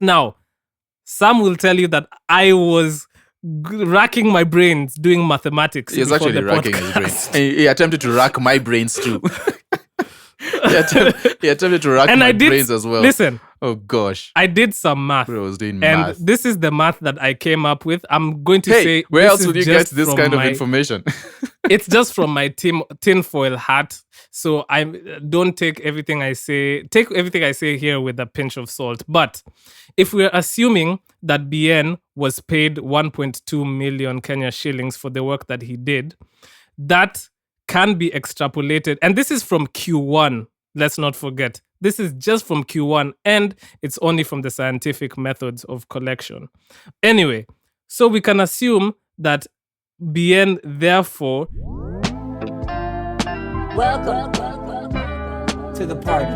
Now, Sam will tell you that I was racking my brains doing mathematics. He was before actually the racking his podcast. brains. He attempted to rack my brains too. He attempted to rack And my I did, brains as well. listen, Oh gosh. I did some math. Bro, I was doing And math. this is the math that I came up with. I'm going to Hey, say, where this else is would you just get this from kind of my- information? It's just from my tinfoil hat. So I don't take everything I say here with a pinch of salt. But if we're assuming that BN was paid 1.2 million Kenya shillings for the work that he did, that can be extrapolated. And this is from Q1. Let's not forget. This is just from Q1, and it's only from the scientific methods of collection. Anyway, so we can assume that BN, therefore, Welcome to the party.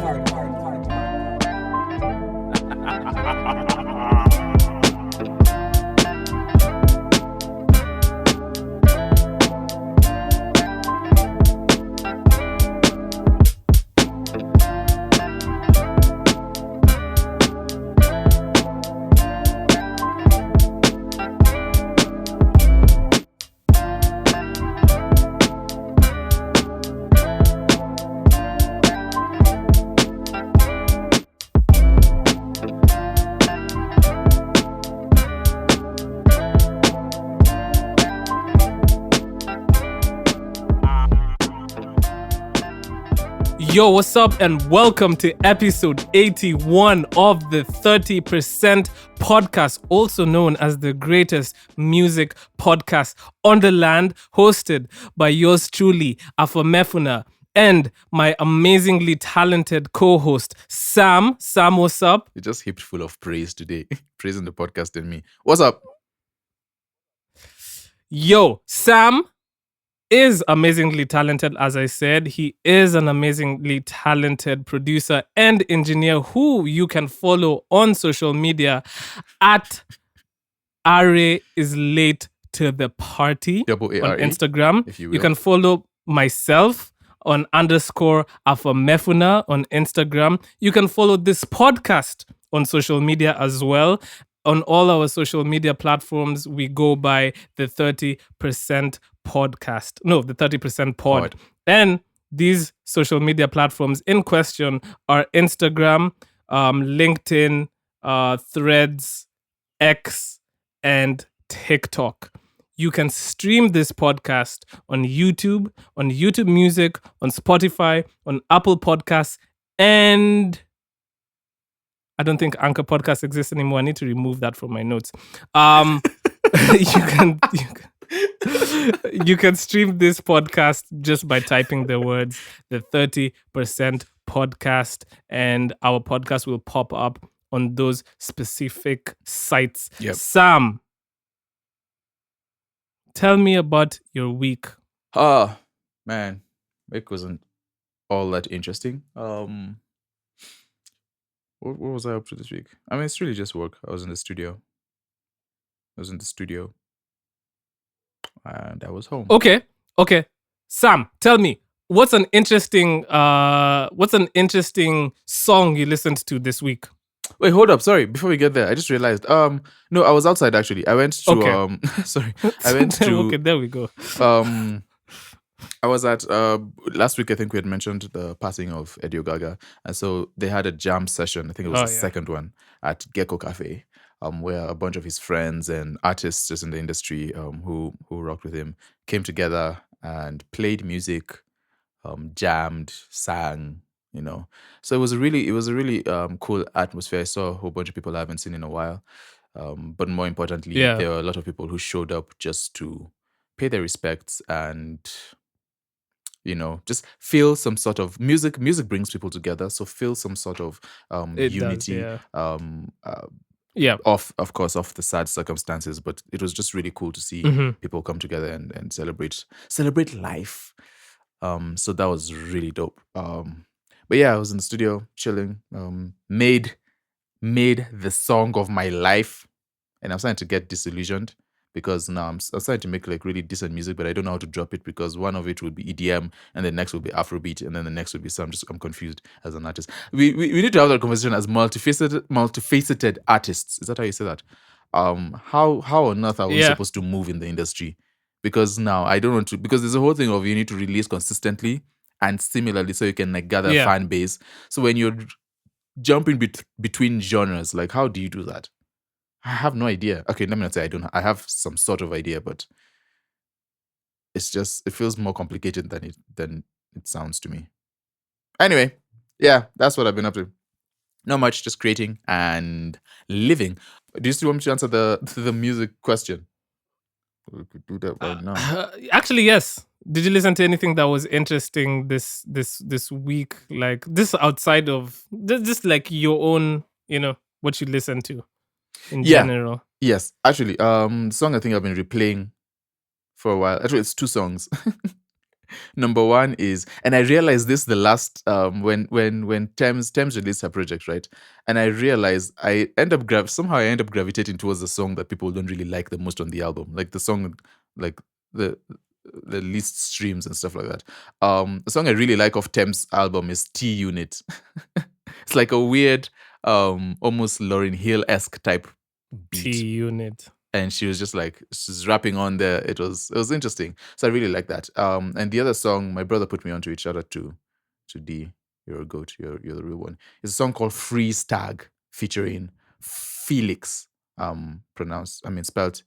Yo, what's up, and welcome to episode 81 of the 30% podcast, also known as the greatest music podcast on the land, hosted by yours truly, Afam, and my amazingly talented co-host, Sam. Sam, what's up? You're just heaped full of praise today. Praising the podcast and me. What's up? Yo, Sam is amazingly talented, as I said. He is an amazingly talented producer and engineer who you can follow on social media at Are is late to the party Double on ARE, Instagram. if you You will. can follow myself on _Afamefuna on Instagram. You can follow this podcast on social media as well. On all our social media platforms, we go by the 30% podcast. No, the 30% pod. Pod. And these social media platforms in question are Instagram, LinkedIn, Threads, X, and TikTok. You can stream this podcast on YouTube Music, on Spotify, on Apple Podcasts, and I don't think Anchor Podcast exists anymore. I need to remove that from my notes. You can stream this podcast just by typing the words the 30% podcast, and our podcast will pop up on those specific sites. Yep. Sam, tell me about your week. Ah, man. It wasn't all that interesting. What was I up to this week? I mean, it's really just work. I was in the studio. And I was home. Okay. Sam, tell me, what's an interesting song you listened to this week? Wait, hold up. Sorry. Before we get there, I just realized. No, I was outside actually. I went to Okay. sorry. I went to Okay, there we go. I was at last week. I think we had mentioned the passing of Eddie Gaga, and so they had a jam session. I think it was the second one at Gecko Cafe, where a bunch of his friends and artists just in the industry who rocked with him came together and played music, jammed, sang. You know, so it was a really cool atmosphere. I saw a whole bunch of people I haven't seen in a while, but more importantly, Yeah. there were a lot of people who showed up just to pay their respects and, you know, just feel some sort of music brings people together, so feel some sort of It does, unity. yeah. Yeah. Of course, off the sad circumstances, but it was just really cool to see Mhm. people come together and celebrate life. So that was really dope. But yeah, I was in the studio chilling. Made the song of my life, and I'm starting to get disillusioned because now I'm starting to make like really decent music, but I don't know how to drop it because one of it will be EDM and the next will be Afrobeat and then the next will be some. I'm confused as an artist. We need to have that conversation as multifaceted artists. Is that how you say that? How on earth are we supposed to move in the industry? Because now I don't want to, because there's a whole thing of you need to release consistently and similarly so you can like gather a fan base. So when you're jumping between genres, like how do you do that? I have no idea. Okay, let me not say I don't. I have some sort of idea, but it's just, it feels more complicated than it sounds to me. Anyway, yeah, that's what I've been up to. Not much, just creating and living. Do you still want me to answer the music question? We could do that right now. Actually, yes. Did you listen to anything that was interesting this week? Like this outside of just like your own, what you listen to in general. Yes, actually, the song I think I've been replaying for a while. Actually, it's two songs. Number one is, and I realized this the last when Thames released her project, right? And I realized I end up gravitating towards the song that people don't really like the most on the album, like the song, like the least streams and stuff like that. The song I really like of Thames' album is T Unit. It's like a weird, almost Lauryn Hill-esque type beat. T Unit. And she was just like, she's rapping on there. It was interesting. So I really like that. And the other song, my brother put me onto it. Shout out to D. You're a goat. You're the real one. It's a song called Freeze Tag featuring Felix. Spelled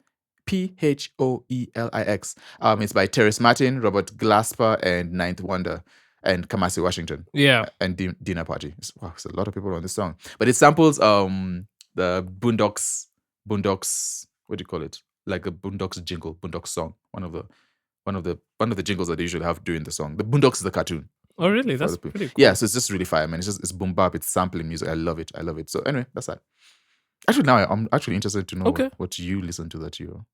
Phoelix. It's by Terrace Martin, Robert Glasper, and Ninth Wonder, and Kamasi Washington. Yeah. And Dinner Party. There's a lot of people on this song. But it samples the Boondocks, what do you call it? Like a Boondocks jingle, Boondocks song. One of the jingles that they usually have during the song. The Boondocks is the cartoon. Oh, really? That's pretty cool. Yeah, so it's just really fire, man. It's boom bap, it's sampling music. I love it. So anyway, that's that. Actually, now I'm actually interested to know what you listen to that you're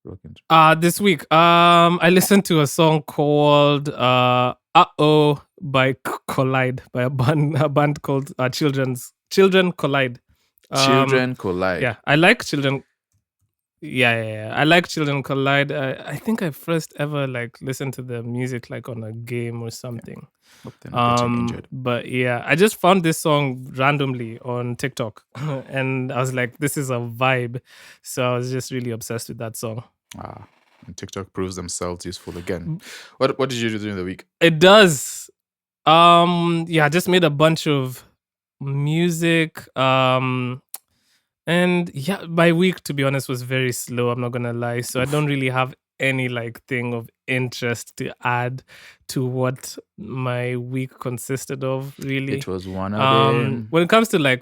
rocking to. This week, I listened to a song called Uh-Oh by Collide, by a band called Children Collide. Children Collide. Yeah, I like Children. Yeah. I like Children Collide. I think I first ever listened to the music on a game or something. Hope they're not getting injured. But yeah, I just found this song randomly on TikTok, and I was like, "This is a vibe." So I was just really obsessed with that song. And TikTok proves themselves useful again. What did you do during the week? It does. I just made a bunch of music. And yeah, my week, to be honest, was very slow. I'm not gonna lie. So I don't really have any thing of interest to add to what my week consisted of. Really, it was one of them. When it comes to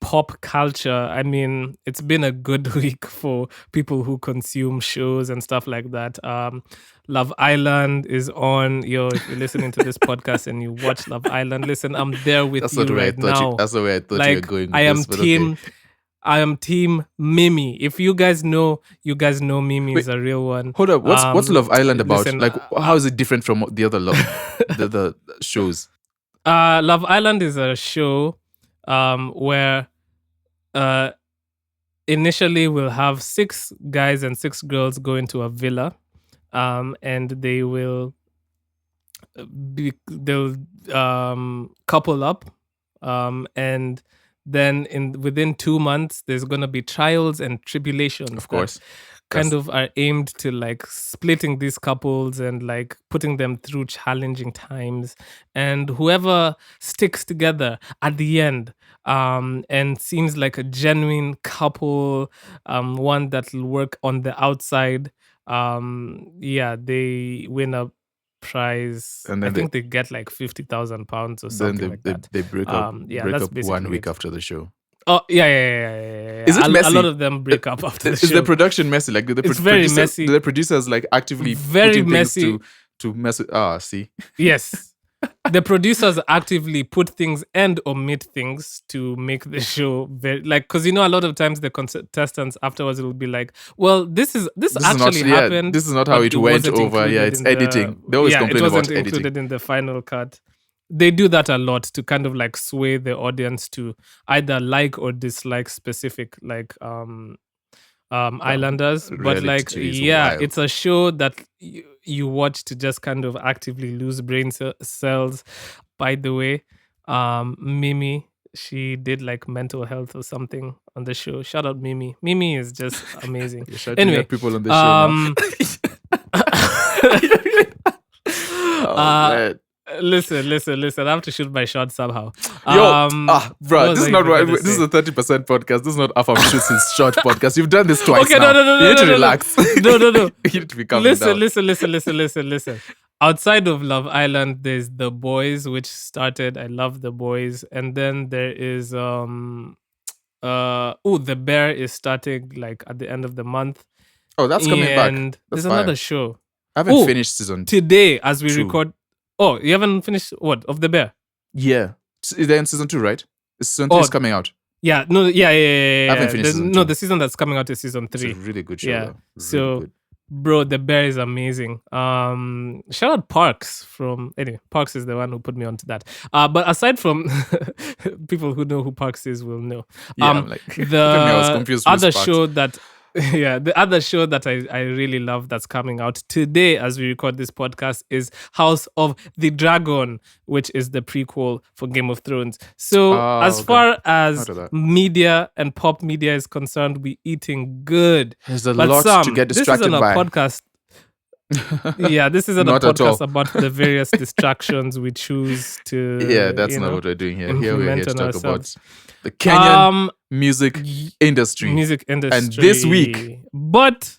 pop culture, I mean, it's been a good week for people who consume shows and stuff like that. Love Island is on. If you're listening to this podcast and you watch Love Island, listen, I'm there with you right now. That's the way I thought you were going. I am team Mimi. If you guys know Mimi is a real one. Hold up, what's Love Island about? Listen, how is it different from the other the shows? Love Island is a show where initially we'll have 6 guys and 6 girls go into a villa, and they'll couple up, and then within 2 months there's gonna be trials and tribulations. Of course. Kind of are aimed to splitting these couples and putting them through challenging times, and whoever sticks together at the end and seems like a genuine couple, one that will work on the outside, they win a prize, and I think they get £50,000 or something like that. They break up. Break that's up 1 week after the show. Oh yeah. Is it messy? A lot of them break up after the show. Is the production messy? It's very messy. Do the producers actively very messy to mess with? See. Yes. The producers actively put things and omit things to make the show very because a lot of times the contestants afterwards will be like, well, this actually happened. This is not how it went over. Yeah, it's editing. They always complain about editing. It wasn't included in the final cut. They do that a lot to kind of sway the audience to either like or dislike specific Islanders, but reality like TV is yeah, wild. it's a show that you watch to just kind of actively lose brain cells. By the way, Mimi, she did like mental health or something on the show. Shout out Mimi. Mimi is just amazing. You're shouting Anyway, at people on the show now. Man. Listen. I have to shoot my shot somehow. Bro, what this was is I not even right. gonna This is say? a 30% podcast. This is not Afam shoots his short podcast. You've done this twice Okay, now. no. You need to relax. No. You need to be calming down. Listen. Outside of Love Island, there's The Boys, which started. I love The Boys, and then there is The Bear is starting like at the end of the month. Oh, that's coming back. And That's there's fire. another show. I haven't finished season 2. Today, as we True. record. Oh, you haven't finished what? Of The Bear? Yeah. They're in season 2, right? Season 3 is coming out. Yeah, no, yeah. I haven't finished season 2. No, the season that's coming out is season 3. It's a really good show. Yeah. Though. Really So, good. bro, The Bear is amazing. Shout out Parks Parks is the one who put me onto that. But aside from people who know who Parks is will know. Yeah, I'm like, I was confused the with other Sparks. show that the other show that I really love that's coming out today as we record this podcast is House of the Dragon, which is the prequel for Game of Thrones. So as far as media and pop media is concerned, we're eating good. There's a lot to get distracted by. Podcast. Yeah, this isn't a Not at all. podcast about the various distractions we choose to. Yeah, that's not what we're doing here. Here we're here to talk ourselves. about the Kenyan music industry. And this week, but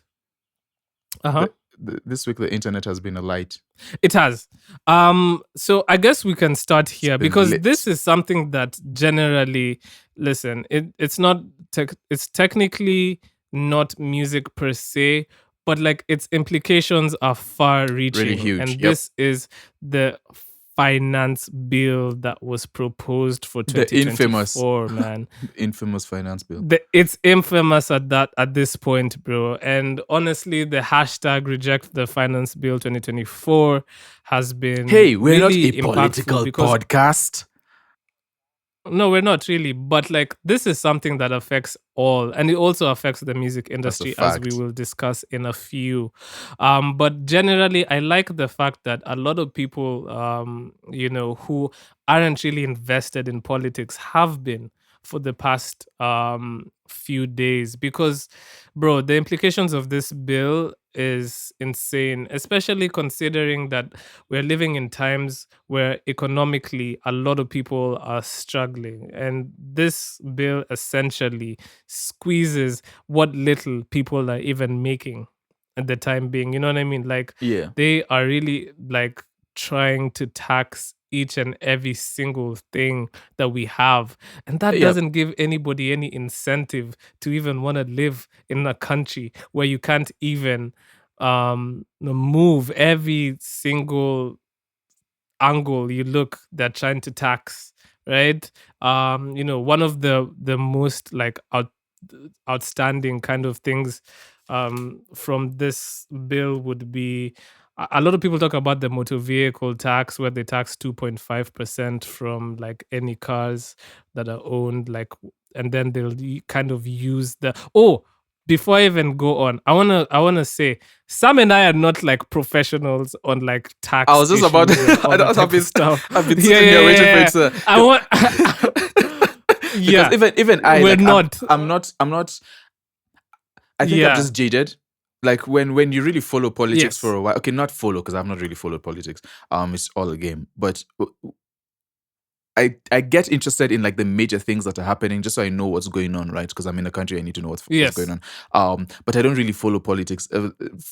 this week the internet has been a light. It has. So I guess we can start here because lit. this is something that generally, listen, it's not it's technically not music per se, but like its implications are far-reaching. Really huge. And this is the finance bill that was proposed for 2024, man. Infamous finance bill. It's infamous at this point, bro. And honestly, the hashtag reject the finance bill 2024 has been Hey, we're really not a political podcast. No, we're not really. But like this is something that affects all, and it also affects the music industry, as we will discuss in a few. But generally, I like the fact that a lot of people, who aren't really invested in politics have been for the past few days, because bro, the implications of this bill is insane, especially considering that we're living in times where economically a lot of people are struggling, and this bill essentially squeezes what little people are even making at the time being. You know what I mean? Like, yeah, they are really like trying to tax each and every single thing that we have, and that doesn't give anybody any incentive to even want to live in a country where you can't even move. Every single angle you look, they're trying to tax, right? One of the most like outstanding kind of things from this bill would be, a lot of people talk about the motor vehicle tax, where they tax 2.5% from like any cars that are owned, like, and then they'll kind of use before I even go on, I wanna say Sam and I are not like professionals on like tax. I was just about stuff. I've been sitting here waiting for it to. I want. Because even I, we're like, not. I'm not. I think I'm just jaded. Like when you really follow politics for a while. Okay, not follow, because I've not really followed politics. It's all a game. But I get interested in like the major things that are happening, just so I know what's going on, right? Because I'm in a country, I need to know what's going on. But I don't really follow politics.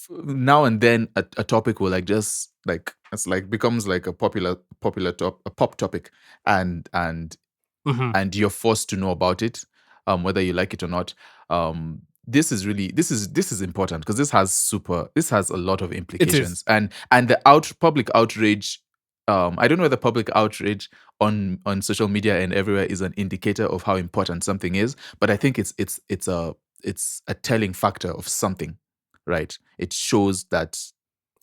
Now and then a topic will like just like, it's like becomes like a pop topic, and you're forced to know about it, whether you like it or not. This is important, because this has a lot of implications, and the public outrage. I don't know whether public outrage on social media and everywhere is an indicator of how important something is, but I think it's a telling factor of something, right? It shows that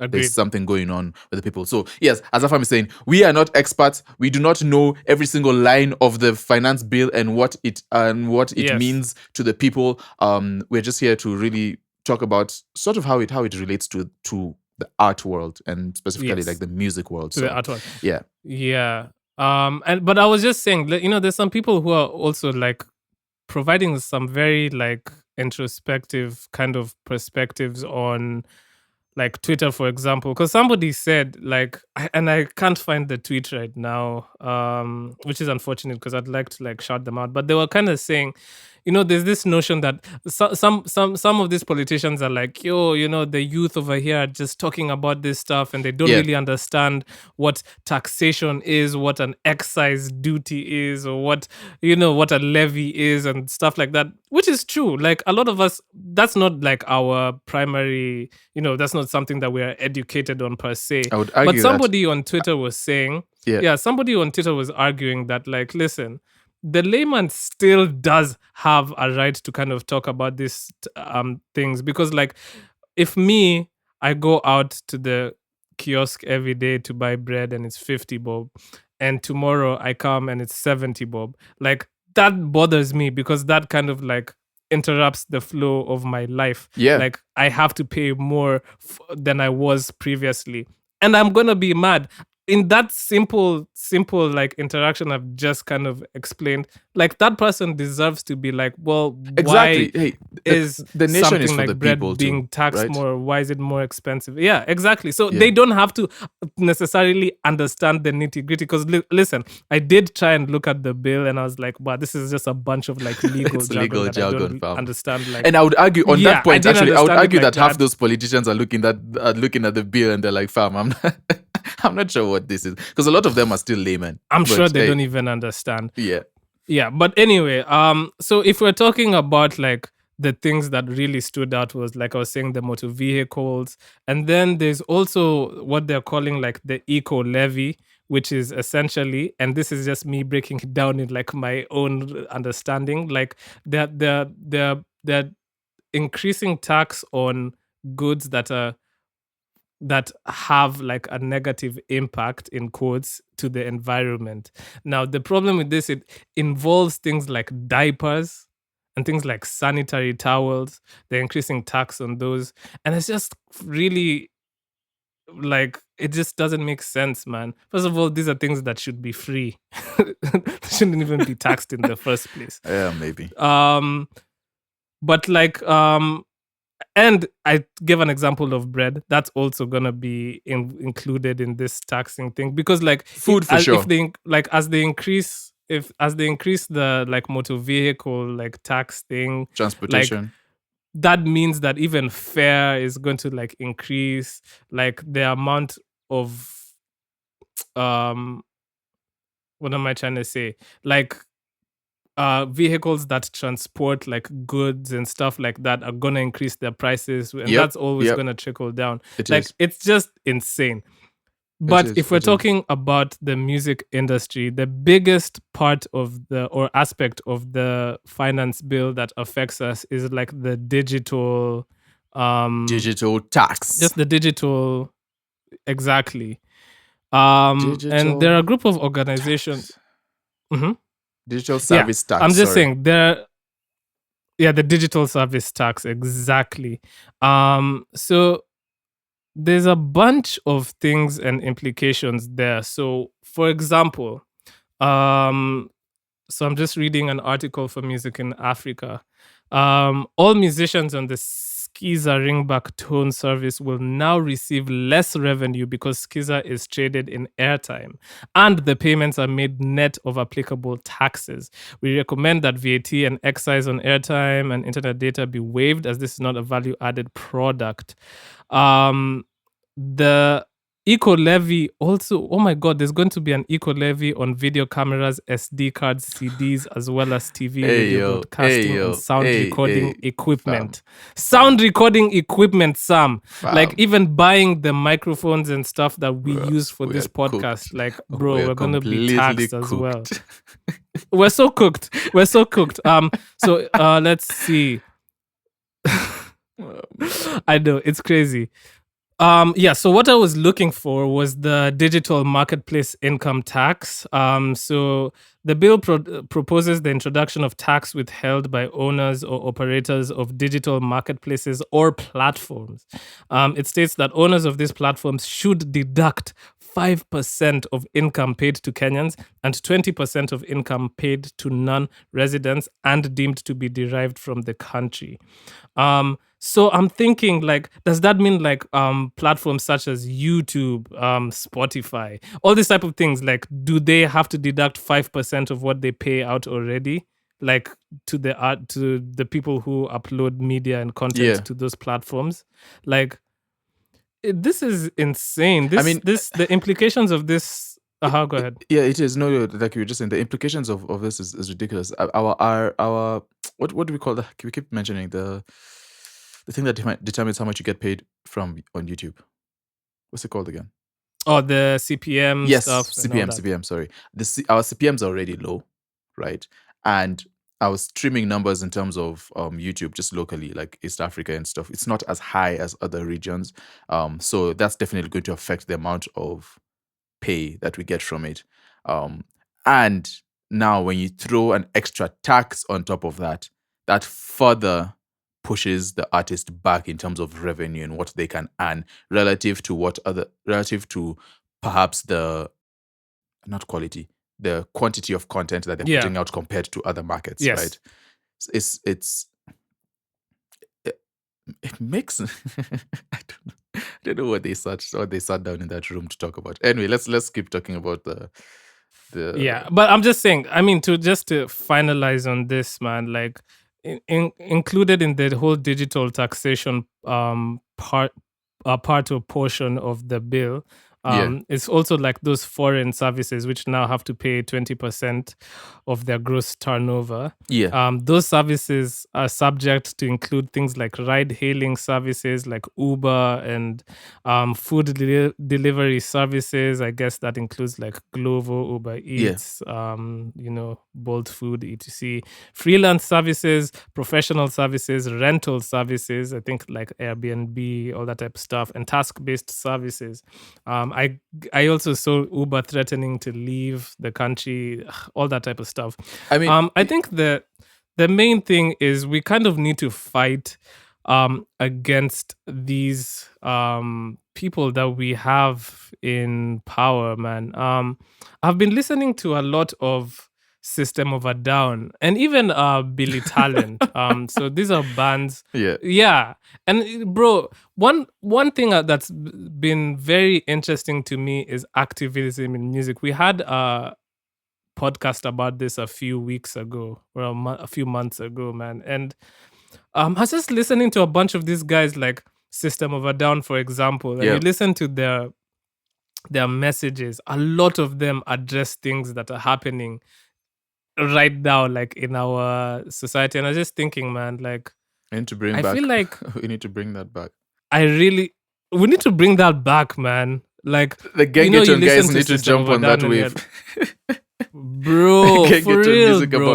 Agreed. There's something going on with the people. So yes, as Afam is saying, we are not experts. We do not know every single line of the finance bill and what it Yes. means to the people. We're just here to really talk about sort of how it relates to the art world and specifically Yes. like the music world. To So the art world. yeah. Yeah. But I was just saying, there's some people who are also like providing some very like introspective kind of perspectives on like Twitter, for example, because somebody said like, and I can't find the tweet right now, which is unfortunate because I'd like to like shout them out, but they were kind of saying, there's this notion that some of these politicians are like, yo, the youth over here are just talking about this stuff and they don't really understand what taxation is, what an excise duty is, or what a levy is and stuff like that, which is true. Like a lot of us, that's not like our primary, that's not something that we are educated on per se. I would argue but somebody on Twitter was saying, somebody on Twitter was arguing that like, listen, the layman still does have a right to kind of talk about these things, because like if I go out to the kiosk every day to buy bread and it's 50 bob, and tomorrow I come and it's 70 bob, like that bothers me because that kind of like interrupts the flow of my life. Like I have to pay more than I was previously, and I'm gonna be mad. In that simple like interaction I've just kind of explained, like that person deserves to be like, well, exactly. Why is the nation something is for like the bread people being too, taxed right? more? Why is it more expensive? Yeah, exactly. So they don't have to necessarily understand the nitty gritty. Because listen, I did try and look at the bill, and I was like, wow, this is just a bunch of like legal It's jargon legal that jargon, I don't understand. Like, and I would argue on that point. Actually, I would argue like that half those politicians are looking at the bill and they're like, fam, I'm not sure what this is, because a lot of them are still laymen. I'm sure they don't even understand. Yeah. But anyway, so if we're talking about like the things that really stood out, was like I was saying, the motor vehicles, and then there's also what they're calling like the eco levy, which is essentially, and this is just me breaking it down in like my own understanding, like they're increasing tax on goods that have like a negative impact, in quotes, to the environment. Now, the problem with this, it involves things like diapers and things like sanitary towels. They're increasing tax on those. And it's just really like, it just doesn't make sense, man. First of all, these are things that should be free. They shouldn't even be taxed in the first place. Yeah, maybe. But like, and I give an example of bread. That's also gonna be included in this taxing thing, because like food for sure. If they as they increase the like motor vehicle like tax thing, transportation, like, that means that even fare is going to like increase, like the amount of what am I trying to say? Like vehicles that transport like goods and stuff like that are gonna increase their prices, and that's always gonna trickle down. It's just insane. But if we're talking about the music industry, the biggest part of or aspect of the finance bill that affects us is like the digital tax. Just the digital, exactly. And there are a group of organizations. Digital service tax. I'm just saying the digital service tax, exactly. So there's a bunch of things and implications there. So for example, so I'm just reading an article for Music in Africa. All musicians on the Skiza Ringback Tone service will now receive less revenue because Skiza is traded in airtime, and the payments are made net of applicable taxes. We recommend that VAT and excise on airtime and internet data be waived, as this is not a value-added product. The eco levy also, oh my god, there's going to be an eco levy on video cameras, SD cards, CDs, as well as TV, radio broadcasting, and sound recording equipment. Sound recording equipment, Sam. Like even buying the microphones and stuff that we use for this podcast. Cooked. Like, bro, we're gonna be taxed cooked. As well. We're so cooked. So let's see. I know, it's crazy. So what I was looking for was the digital marketplace income tax. So the bill proposes the introduction of tax withheld by owners or operators of digital marketplaces or platforms. It states that owners of these platforms should deduct 5% of income paid to Kenyans and 20% of income paid to non-residents and deemed to be derived from the country. So I'm thinking, like, does that mean like platforms such as YouTube, Spotify, all these type of things, like, do they have to deduct 5% of what they pay out already? Like to the people who upload media and content to those platforms? Like this is insane. The implications of this. Go ahead. Yeah, it is. No, like you were just saying, the implications of this is ridiculous. Our what do we call that? We keep mentioning the thing that determines how much you get paid from on YouTube. What's it called again? Oh, the CPM stuff. CPM. Sorry, our CPMs are already low, right? And our streaming numbers in terms of YouTube, just locally, like East Africa and stuff, it's not as high as other regions. So that's definitely going to affect the amount of pay that we get from it. And now when you throw an extra tax on top of that, that further pushes the artist back in terms of revenue and what they can earn relative to perhaps the quantity of content that they're putting out compared to other markets, right? It makes I don't know what they sat down in that room to talk about. Anyway, let's keep talking about the but I'm just saying, I mean, to finalize on this, man, like included in the whole digital taxation part or portion of the bill, it's also like those foreign services which now have to pay 20% of their gross turnover. Those services are subject to include things like ride-hailing services like Uber and food delivery services. I guess that includes like Glovo, Uber Eats, Bolt Food, etc. Freelance services, professional services, rental services, I think like Airbnb, all that type of stuff, and task-based services. I also saw Uber threatening to leave the country, all that type of stuff. I mean, I think the main thing is we kind of need to fight against these people that we have in power, man. I've been listening to a lot of System of a Down and even Billy Talent. So these are bands. Yeah. And bro, one thing that's been very interesting to me is activism in music. We had a podcast about this a few weeks ago or a few months ago, man. And I was just listening to a bunch of these guys like System of a Down, for example, and you listen to their messages. A lot of them address things that are happening right now, like in our society. And I was just thinking, man, like we need to bring back. Feel like we need to bring that back. We need to bring that back, man. Like the Gengeton guys need to jump on that wave. Bro,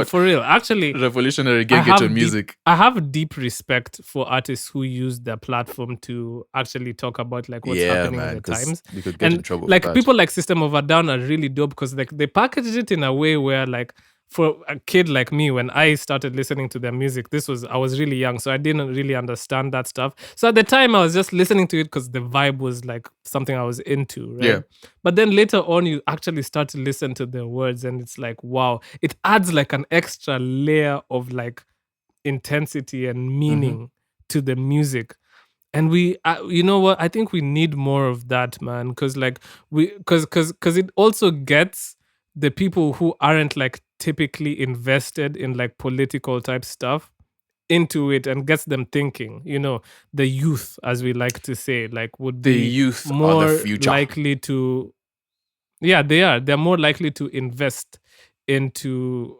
for real. Actually, revolutionary Gengeton music. I have deep respect for artists who use their platform to actually talk about like what's happening in the times. You could get in trouble. Like people like System of a Down are really dope because like they packaged it in a way where like for a kid like me, when I started listening to their music, I was really young, so I didn't really understand that stuff. So at the time, I was just listening to it because the vibe was like something I was into, right? Yeah. But then later on, you actually start to listen to the words, and it's like, wow, it adds like an extra layer of like intensity and meaning to the music. And we, you know what? I think we need more of that, man, because like because it also gets the people who aren't like typically invested in like political type stuff into it and gets them thinking. The youth, as we like to say, like would be youth more are the future. Likely to they're more likely to invest into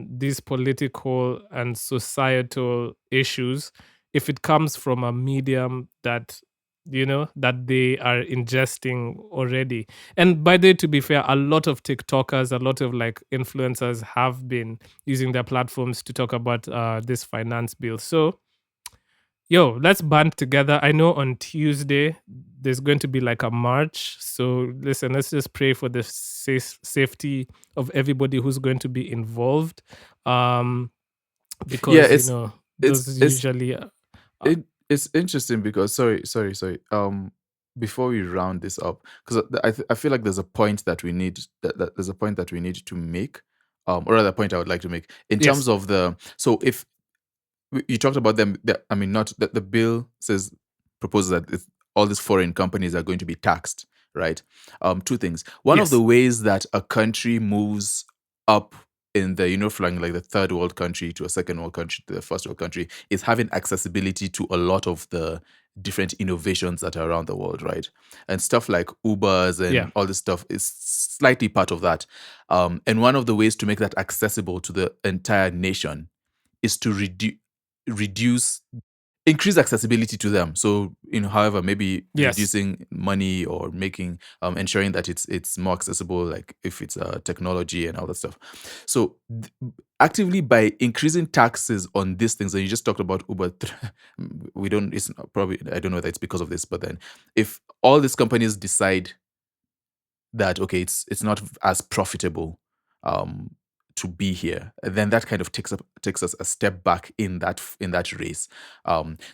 these political and societal issues if it comes from a medium that that they are ingesting already. And by the way, to be fair, a lot of TikTokers, a lot of like influencers have been using their platforms to talk about this finance bill. So let's band together. I know on Tuesday there's going to be like a march. So listen, let's just pray for the safety of everybody who's going to be involved. Because it's those it's usually it's interesting because sorry. Before we round this up, because I feel like there's a point that we need that there's a point that we need to make, or rather a point I would like to make in terms of if you talked about them, I mean, not that the bill proposes that all these foreign companies are going to be taxed, right? Two things. One of the ways that a country moves up in the, from like the third world country to a second world country to the first world country is having accessibility to a lot of the different innovations that are around the world, right? And stuff like Ubers and all this stuff is slightly part of that. And one of the ways to make that accessible to the entire nation is to increase accessibility to them. So, however, maybe reducing money or making ensuring that it's more accessible, like if it's technology and all that stuff. So actively by increasing taxes on these things, and you just talked about Uber, it's probably, I don't know whether it's because of this, but then if all these companies decide that, okay, it's not as profitable to be here, then that kind of takes us a step back in that race.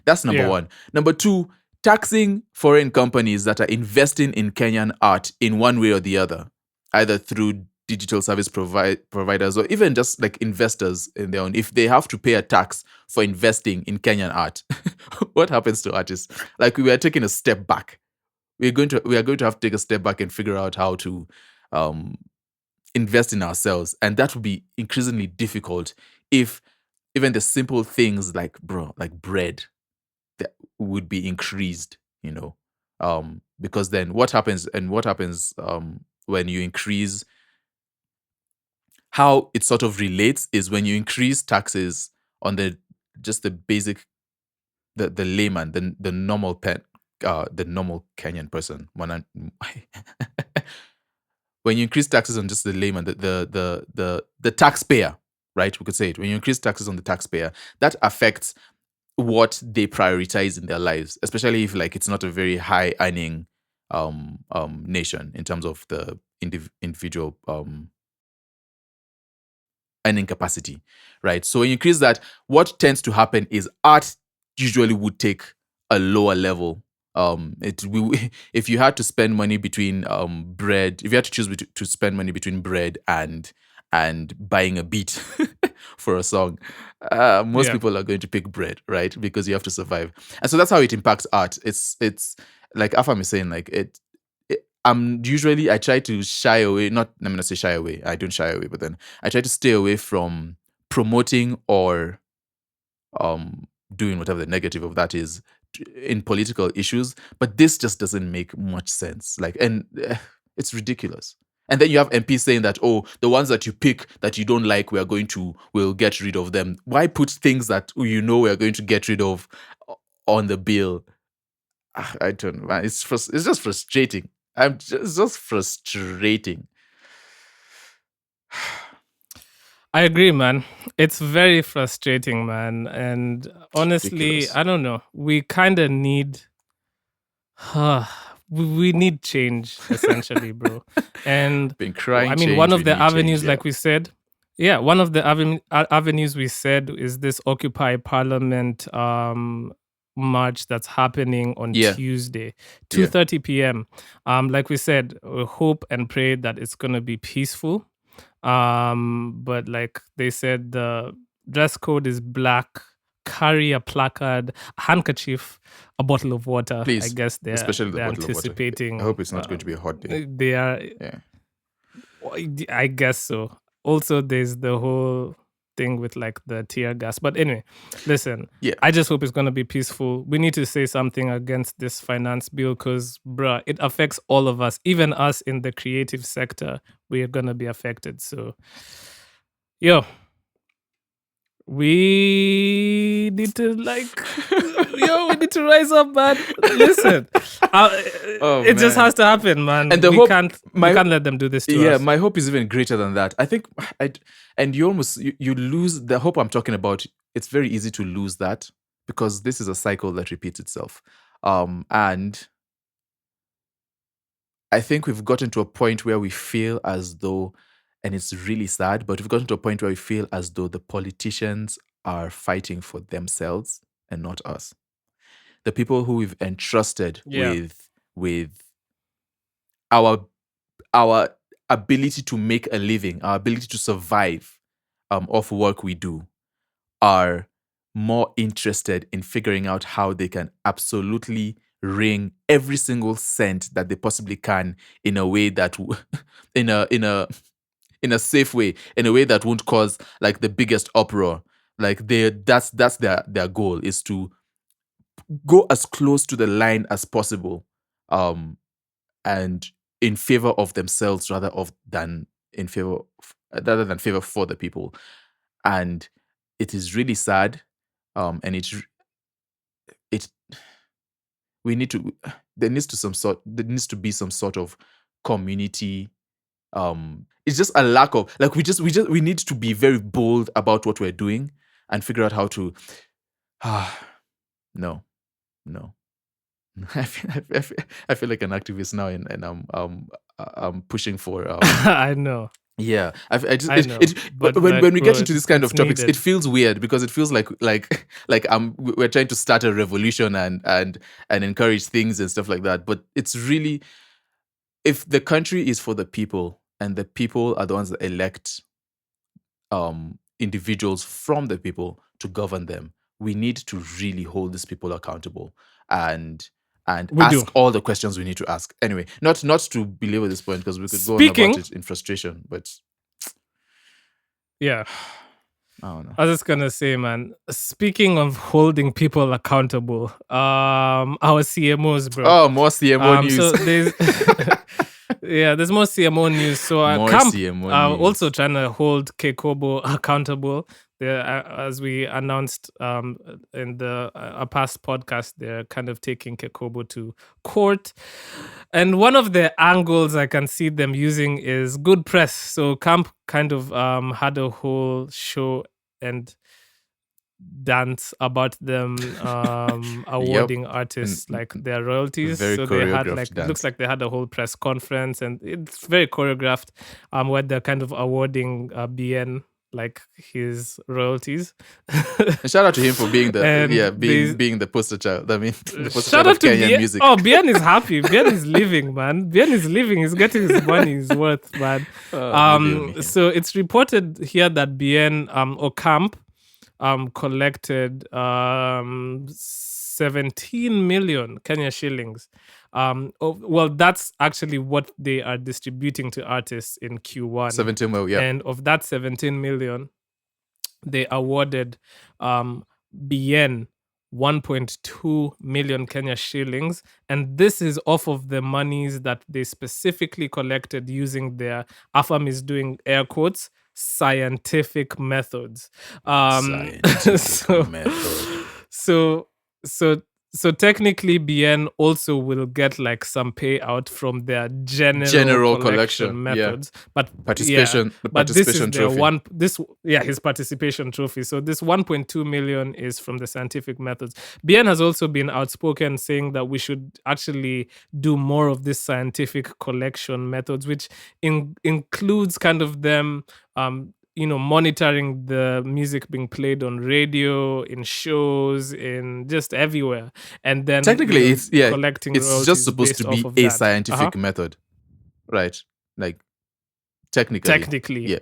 That's number one. Number two, taxing foreign companies that are investing in Kenyan art in one way or the other, either through digital service providers or even just like investors in their own. If they have to pay a tax for investing in Kenyan art, what happens to artists? Like, we are taking a step back. We are going to have to take a step back and figure out how to invest in ourselves, and that would be increasingly difficult if even the simple things like bread that would be increased, because then what happens when you increase, how it sort of relates is when you increase taxes on the basic, the layman, the normal the normal Kenyan person. When you increase taxes on just the layman, the taxpayer, right? We could say it. When you increase taxes on the taxpayer, that affects what they prioritize in their lives, especially if like it's not a very high earning nation in terms of the individual earning capacity, right? So when you increase that, what tends to happen is art usually would take a lower level. If you had to spend money between bread, if you had to choose to spend money between bread and buying a beat for a song, most people are going to pick bread, right? Because you have to survive. And so that's how it impacts art. It's like Afam is saying, like I try to shy away, I'm going to say shy away. I don't shy away, but then I try to stay away from promoting or doing whatever the negative of that is in political issues, but this just doesn't make much sense. It's ridiculous. And then you have MPs saying that, oh, the ones that you pick that you don't like, we'll get rid of them. Why put things that we are going to get rid of on the bill? I don't know, man. It's just frustrating. It's just frustrating. I agree, man. It's very frustrating, man. And honestly, ridiculous. I don't know. We kind of need... we need change, essentially, bro. And been crying. I mean, one of the avenues, like we said, one of the avenues we said is this Occupy Parliament march that's happening on Tuesday, 2:30 p.m. Like we said, we hope and pray that it's gonna be peaceful. But like they said, the dress code is black. Carry a placard, a handkerchief, a bottle of water. Please, I guess they're anticipating. I hope it's not going to be a hot day. They are. Yeah. I guess so. Also, there's the whole thing with like the tear gas. But anyway, listen. Yeah. I just hope it's gonna be peaceful. We need to say something against this finance bill because, bruh, it affects all of us. Even us in the creative sector, we are gonna be affected. So, we need to we need to rise up, man. Listen, it just has to happen, man. And we can't let them do this to us. Yeah, my hope is even greater than that. I think, and you almost you lose the hope I'm talking about. It's very easy to lose that because this is a cycle that repeats itself. And I think we've gotten to a point where we feel as though, and it's really sad, but we've gotten to a point where we feel as though the politicians are fighting for themselves and not us. The people who we've entrusted with our ability to make a living, our ability to survive off work we do, are more interested in figuring out how they can absolutely wring every single cent that they possibly can in a way that in a safe way, in a way that won't cause like the biggest uproar. Like that's their goal, is to go as close to the line as possible, and in favor of themselves rather than favor for the people. And it is really sad, and we need to there needs to be some sort of community. It's just a lack of, like, we need to be very bold about what we're doing and figure out how to no. I feel like an activist now, and I'm pushing for I know. Yeah, I know, but when we get into this kind of topics, it feels weird because it feels like we're trying to start a revolution and encourage things and stuff like that. But it's really, if the country is for the people and the people are the ones that elect individuals from the people to govern them, we need to really hold these people accountable and ask all the questions we need to ask. Anyway, not to belabor this point because we could go on about it in frustration, but yeah. I don't know. I was just gonna say, man, speaking of holding people accountable, our CMOs, bro. Oh, more CMO news. So there's more CMO news. So KAMP are also trying to hold Kekobo accountable. As we announced in a past podcast, they're kind of taking Kekobo to court. And one of the angles I can see them using is good press. So KAMP kind of had a whole show and dance about them awarding artists like their royalties. Very so they had dance. It looks like they had a whole press conference, and it's very choreographed, where they're kind of awarding BN like his royalties. Shout out to him for being being the poster child. I mean, the poster shout child out of to Kenyan music. Oh, BN is happy. BN is living, man. BN is living. He's getting his money's worth, man. So it's reported here that BN or KAMP collected 17 million Kenya shillings. Well, that's actually what they are distributing to artists in Q1. 17 million, yeah. And of that 17 million, they awarded BN 1.2 million Kenya shillings. And this is off of the monies that they specifically collected using their, Afam is doing air quotes, scientific methods. So technically BN also will get like some payout from their general collection methods. Yeah. But participation trophy. His participation trophy. So this 1.2 million is from the scientific methods. BN has also been outspoken saying that we should actually do more of this scientific collection methods, which includes kind of them monitoring the music being played on radio, in shows, in just everywhere, and then technically it's collecting. It's just supposed to be a scientific method, right? Like technically,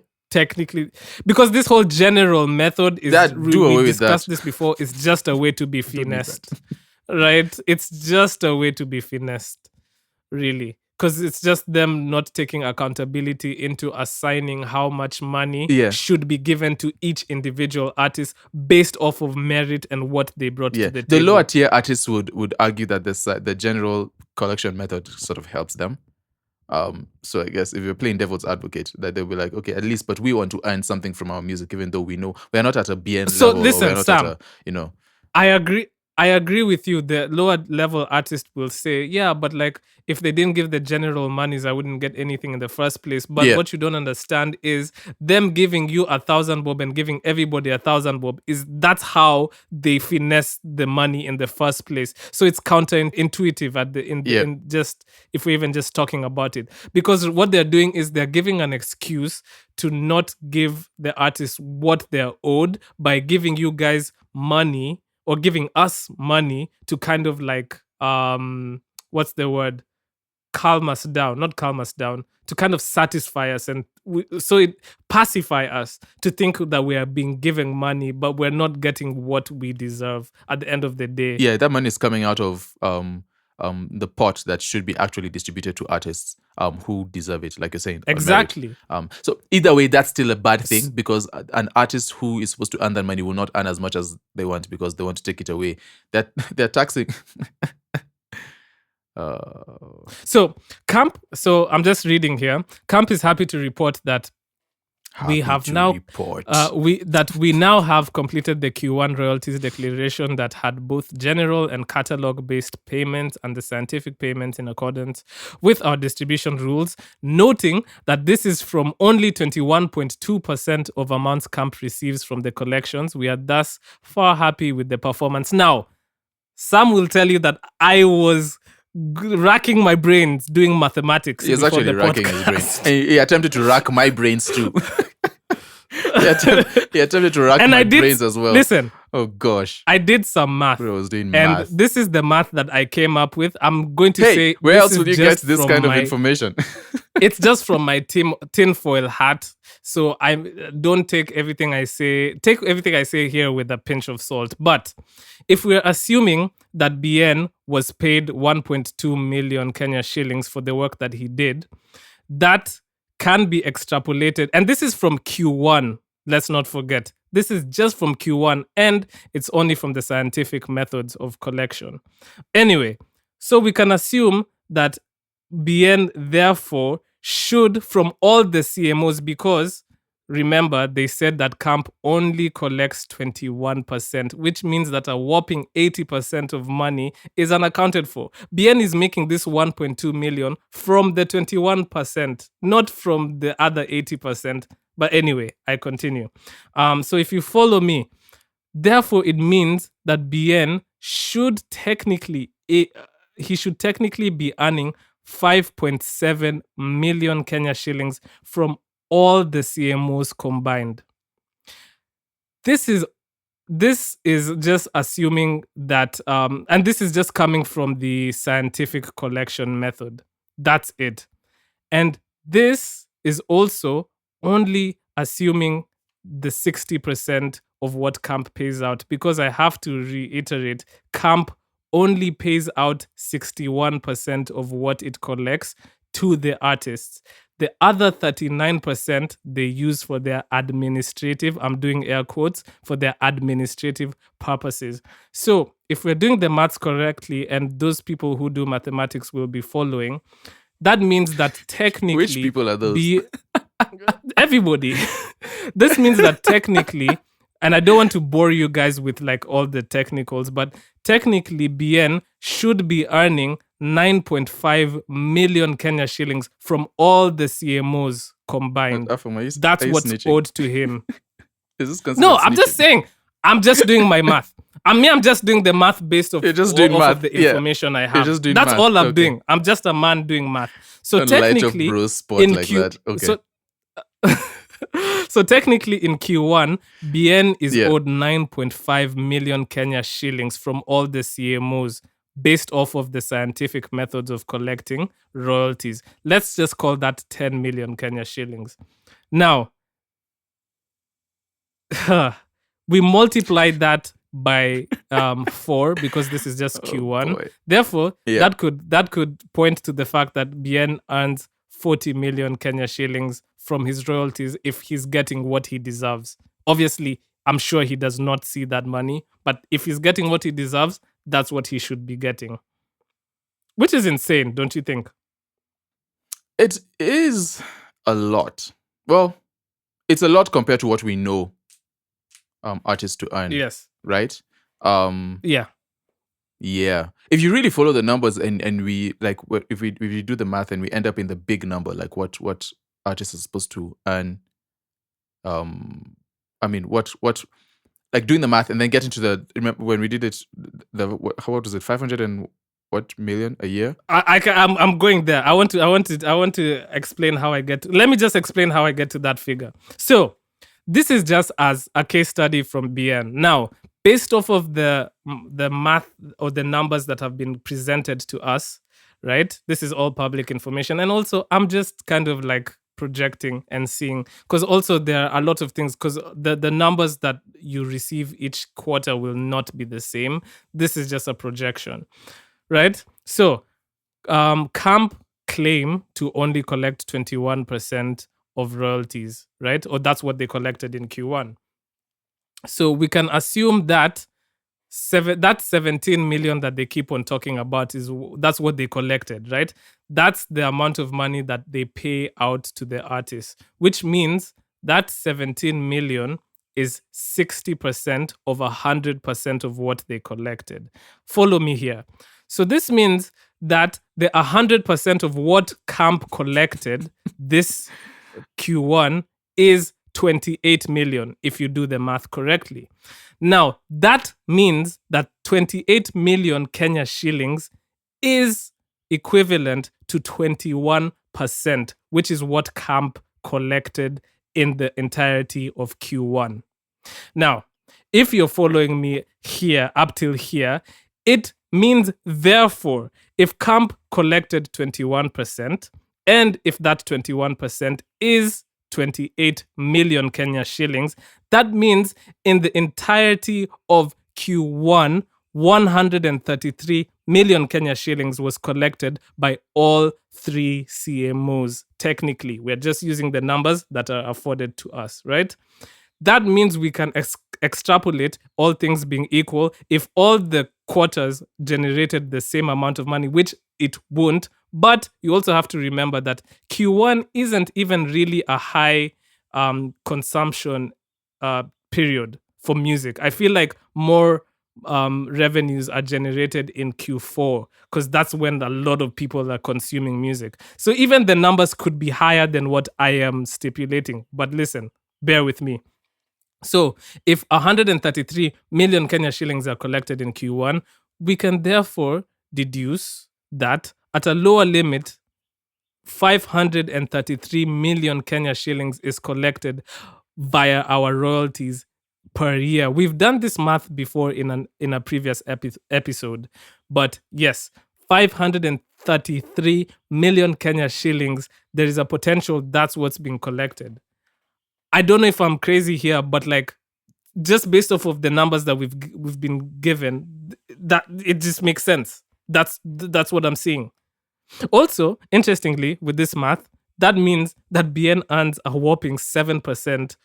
because this whole general method is we discussed this before. It's just a way to be finessed, right? It's just a way to be finessed, really. Because it's just them not taking accountability into assigning how much money should be given to each individual artist based off of merit and what they brought to the table. The lower tier artists would argue that the general collection method sort of helps them. So I guess if you're playing devil's advocate, that they'll be like, okay, at least, but we want to earn something from our music, even though we know we're not at a BN level. So listen, Sam, I agree. I agree with you. The lower level artist will say, yeah, but like if they didn't give the general monies, I wouldn't get anything in the first place. But Yeah. what you don't understand is them giving you 1,000 bob and giving everybody 1,000 bob that's how they finesse the money in the first place. So it's counterintuitive in just if we're even just talking about it, because what they're doing is they're giving an excuse to not give the artists what they're owed by giving you guys money or giving us money to kind of like what's the word, not calm us down, to kind of satisfy us, and so it pacify us to think that we are being given money but we're not getting what we deserve at the end of the day. Yeah, that money is coming out of the pot that should be actually distributed to artists who deserve it, like you're saying. Exactly. So either way, that's still a bad thing, because an artist who is supposed to earn that money will not earn as much as they want because they want to take it away. That they're taxing. So KAMP, so I'm just reading here. KAMP is happy to report that we now have completed the Q1 royalties declaration that had both general and catalog-based payments and the scientific payments in accordance with our distribution rules, noting that this is from only 21.2% of amounts KAMP receives from the collections. We are thus far happy with the performance. Now, some will tell you that I was racking my brains doing mathematics. He's actually racking his brains. He attempted to rack my brains too. he attempted to rack my brains as well. Listen. Oh gosh. I did some math. I was doing math. And this is the math that I came up with. I'm going to say, where else would you get this kind of information? It's just from my tinfoil hat. So I don't take everything I say here with a pinch of salt. But if we're assuming that BN was paid 1.2 million Kenya shillings for the work that he did, that can be extrapolated. And this is from Q1. Let's not forget. This is just from Q1, and it's only from the scientific methods of collection. Anyway, so we can assume that BN therefore should, from all the CMOs, because remember, they said that KAMP only collects 21%, which means that a whopping 80% of money is unaccounted for. BN is making this 1.2 million from the 21%, not from the other 80%. But anyway, I continue. So if you follow me, therefore it means that BN should technically be earning 5.7 million Kenya shillings from all the CMOs combined. This is just assuming that, and this is just coming from the scientific collection method. That's it. And this is also only assuming the 60% of what KAMP pays out, because I have to reiterate, KAMP only pays out 61% of what it collects to the artists. The other 39% they use for their administrative, I'm doing air quotes, for their administrative purposes. So if we're doing the maths correctly, and those people who do mathematics will be following, that means that technically... Which people are those? Everybody. This means that technically, and I don't want to bore you guys with like all the technicals, but technically BN should be earning 9.5 million Kenya shillings from all the CMOs combined. Afam, that's what's snitching? owed to him. Is this considered No, I'm snitching? just saying. I'm just doing my math. I'm just doing the math based off, You're just doing off math. of the information I have. Just doing That's math. all I'm Okay. doing. I'm just a man doing math. So Don't light up technically, bros sport in like that. Okay. So technically in Q1, BN is Yeah. owed 9.5 million Kenya shillings from all the CMOs based off of the scientific methods of collecting royalties. Let's just call that 10 million Kenya shillings. Now, we multiply that by 4 because this is just Q1. Boy. Therefore, Yeah. that could point to the fact that BN earns 40 million Kenya shillings from his royalties if he's getting what he deserves. Obviously, I'm sure he does not see that money, but if he's getting what he deserves, that's what he should be getting. Which is insane, don't you think? It is a lot. Well, it's a lot compared to what we know artists to earn. Yes. Right? Yeah. Yeah. If you really follow the numbers and we like if we do the math and we end up in the big number, like what artists are supposed to earn, I mean what like doing the math and then getting to the, remember when we did it, what was it, 500 and what million a year? I'm going there. I want to explain how I get to, let me just explain how I get to that figure. So this is just as a case study from BN. Now, based off of the math or the numbers that have been presented to us, right? This is all public information. And also, I'm just kind of like projecting and seeing, because also there are a lot of things, because the numbers that you receive each quarter will not be the same. This is just a projection, right? So KAMP claim to only collect 21% of royalties, right? Or that's what they collected in Q1. So we can assume that that 17 million that they keep on talking about that's what they collected, right? That's the amount of money that they pay out to the artists, which means that 17 million is 60% of 100% of what they collected. Follow me here. So this means that the 100% of what KAMP collected this Q1 is 28 million if you do the math correctly. Now, that means that 28 million Kenya shillings is equivalent to 21%, which is what KAMP collected in the entirety of Q1. Now, if you're following me here up till here, it means, therefore, if KAMP collected 21%, and if that 21% is 28 million Kenya shillings, that means in the entirety of Q1, 133 million Kenya shillings was collected by all three CMOs. Technically, we're just using the numbers that are afforded to us, right? That means we can extrapolate, all things being equal, if all the quarters generated the same amount of money, which it won't. But you also have to remember that Q1 isn't even really a high consumption period for music. I feel like more revenues are generated in Q4 because that's when a lot of people are consuming music. So even the numbers could be higher than what I am stipulating. But listen, bear with me. So if 133 million Kenya shillings are collected in Q1, we can therefore deduce that at a lower limit, 533 million Kenya shillings is collected via our royalties per year. We've done this math before in a previous episode, but yes, 533 million Kenya shillings, there is a potential that's what's being collected. I don't know if I'm crazy here, but like just based off of the numbers that we've been given, that it just makes sense. That's what I'm seeing. Also, interestingly, with this math, that means that BN earns a whopping 7%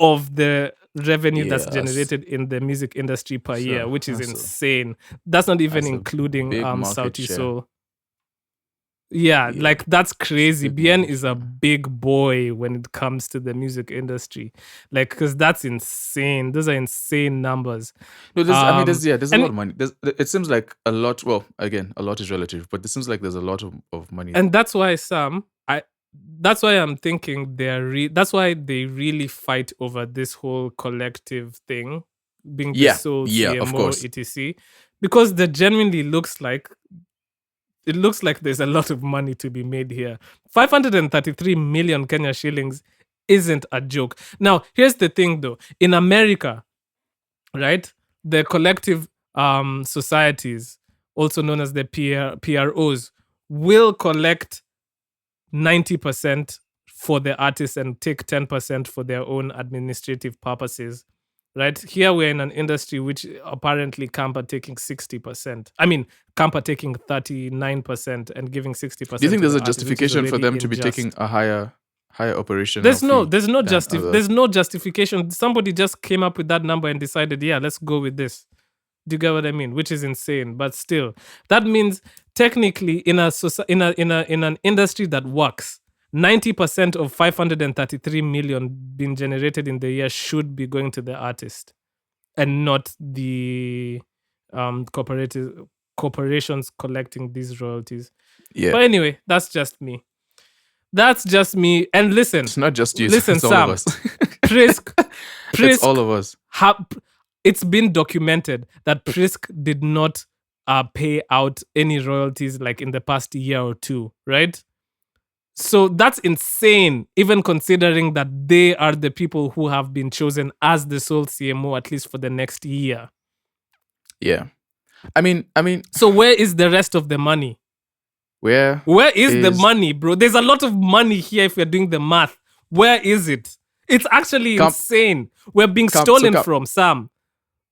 of the revenue that's generated in the music industry per year, which is insane. That's not even including Sauti Sol. Yeah, like that's crazy. BN is a big boy when it comes to the music industry, like because that's insane. Those are insane numbers. No, there's a lot of money. It seems like a lot. Well, again, a lot is relative, but it seems like there's a lot of money. And that's why that's why I'm thinking that's why they really fight over this whole collective thing, being the sole CMO, of course, etc. Because there genuinely looks like there's a lot of money to be made here. 533 million Kenya shillings isn't a joke. Now, here's the thing though. In America, right, the collective societies, also known as the PROs, will collect 90% for the artists and take 10% for their own administrative purposes. Right here, we're in an industry which apparently KAMP are taking 60%. I mean, KAMP are taking 39% and giving 60%. Do you think there's a justification for them to be taking a higher operation? There's no justification. Somebody just came up with that number and decided, yeah, let's go with this. Do you get what I mean? Which is insane, but still, that means technically in an industry that works, 90% of 533 million being generated in the year should be going to the artist and not the corporations collecting these royalties. Yeah. But anyway, that's just me. And listen, It's not just you. Listen, it's all Sam. of us. Prisk, It's all of us. It's been documented that Prisk did not pay out any royalties like in the past year or two, right? So that's insane, even considering that they are the people who have been chosen as the sole CMO, at least for the next year. Yeah. I mean. So where is the rest of the money? Where is the money, bro? There's a lot of money here if we're doing the math. Where is it? It's actually insane. We're being stolen from, Sam.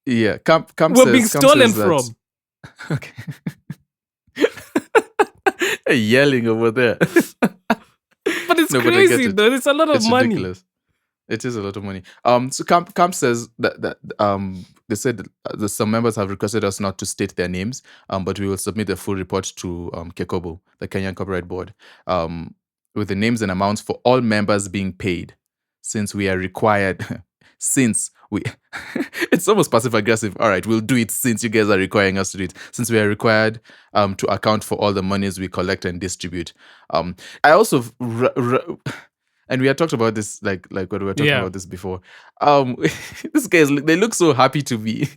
Yeah, we're being stolen from. Okay. Yelling over there. But it's crazy, though. It's a lot of money. Ridiculous. It is a lot of money. So KAMP says that they said that some members have requested us not to state their names, but we will submit a full report to KECOBO, the Kenyan Copyright Board, with the names and amounts for all members being paid, since we are required. It's almost passive aggressive. All right, we'll do it since you guys are requiring us to do it. Since we are required to account for all the monies we collect and distribute. I also. And we had talked about this, like when we were talking about this before. These guys, they look so happy to be.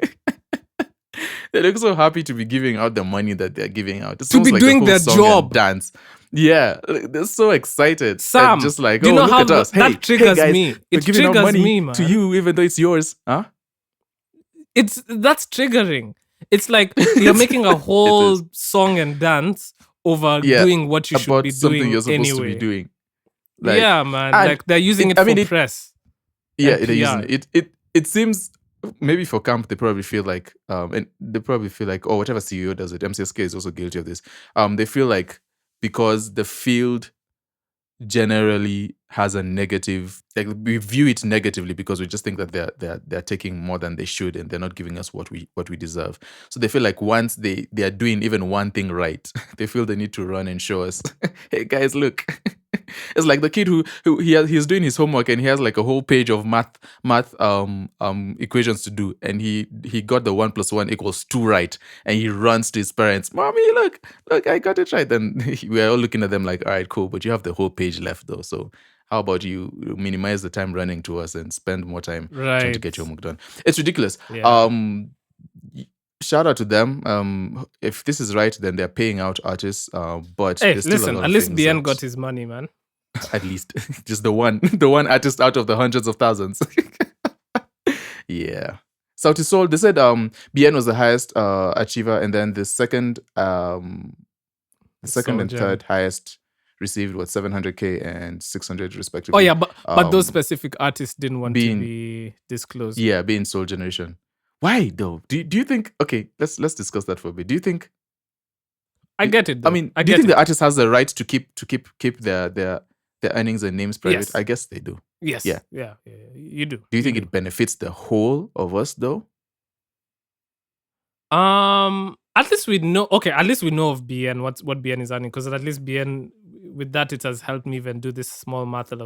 They look so happy to be giving out the money that they're giving out. It's to be like doing their job. Dance. Yeah, they're so excited. Sam, and just like, do you know look how at us. That triggers guys, me. We're giving out money me, man. to you, even though it's yours. Huh? That's triggering. It's like you're making a whole song and dance over doing what you should be doing you're supposed anyway. to be doing. Like, yeah, man. Like they're using it for press. Yeah, they're using it. It seems maybe for KAMP they probably feel like oh, whatever CEO does it. MCSK is also guilty of this. They feel like because the field generally has a negative, like we view it negatively because we just think that they're taking more than they should and they're not giving us what we deserve. So they feel like once they are doing even one thing right, they feel they need to run and show us, hey guys, look. It's like the kid who he's doing his homework and he has like a whole page of math equations to do, and he got the 1 + 1 = 2 right, and he runs to his parents, mommy, look, I got it right. Then we're all looking at them like, all right, cool, but you have the whole page left though, so how about you minimize the time running to us and spend more time trying to get your homework done? It's ridiculous. Shout out to them. If this is right, then they're paying out artists. But hey, listen, at least BN got his money, man. At least, just the one artist out of the hundreds of thousands. Yeah. Sauti Sol, they said BN was the highest achiever, and then the second and third highest received 700K and 600 respectively. Oh yeah, but those specific artists didn't want to be disclosed. Yeah, being Soul Generation. Why though? Do you think? Okay, let's discuss that for a bit. Do you think? I get it. Though. I mean, do you think the artist has the right to keep their earnings and names private? Yes. I guess they do. Yes. Yeah. You do. Do you think it benefits the whole of us though? At least we know. Okay, at least we know of BN what BN is earning, because at least BN, with that, it has helped me even do this small math that I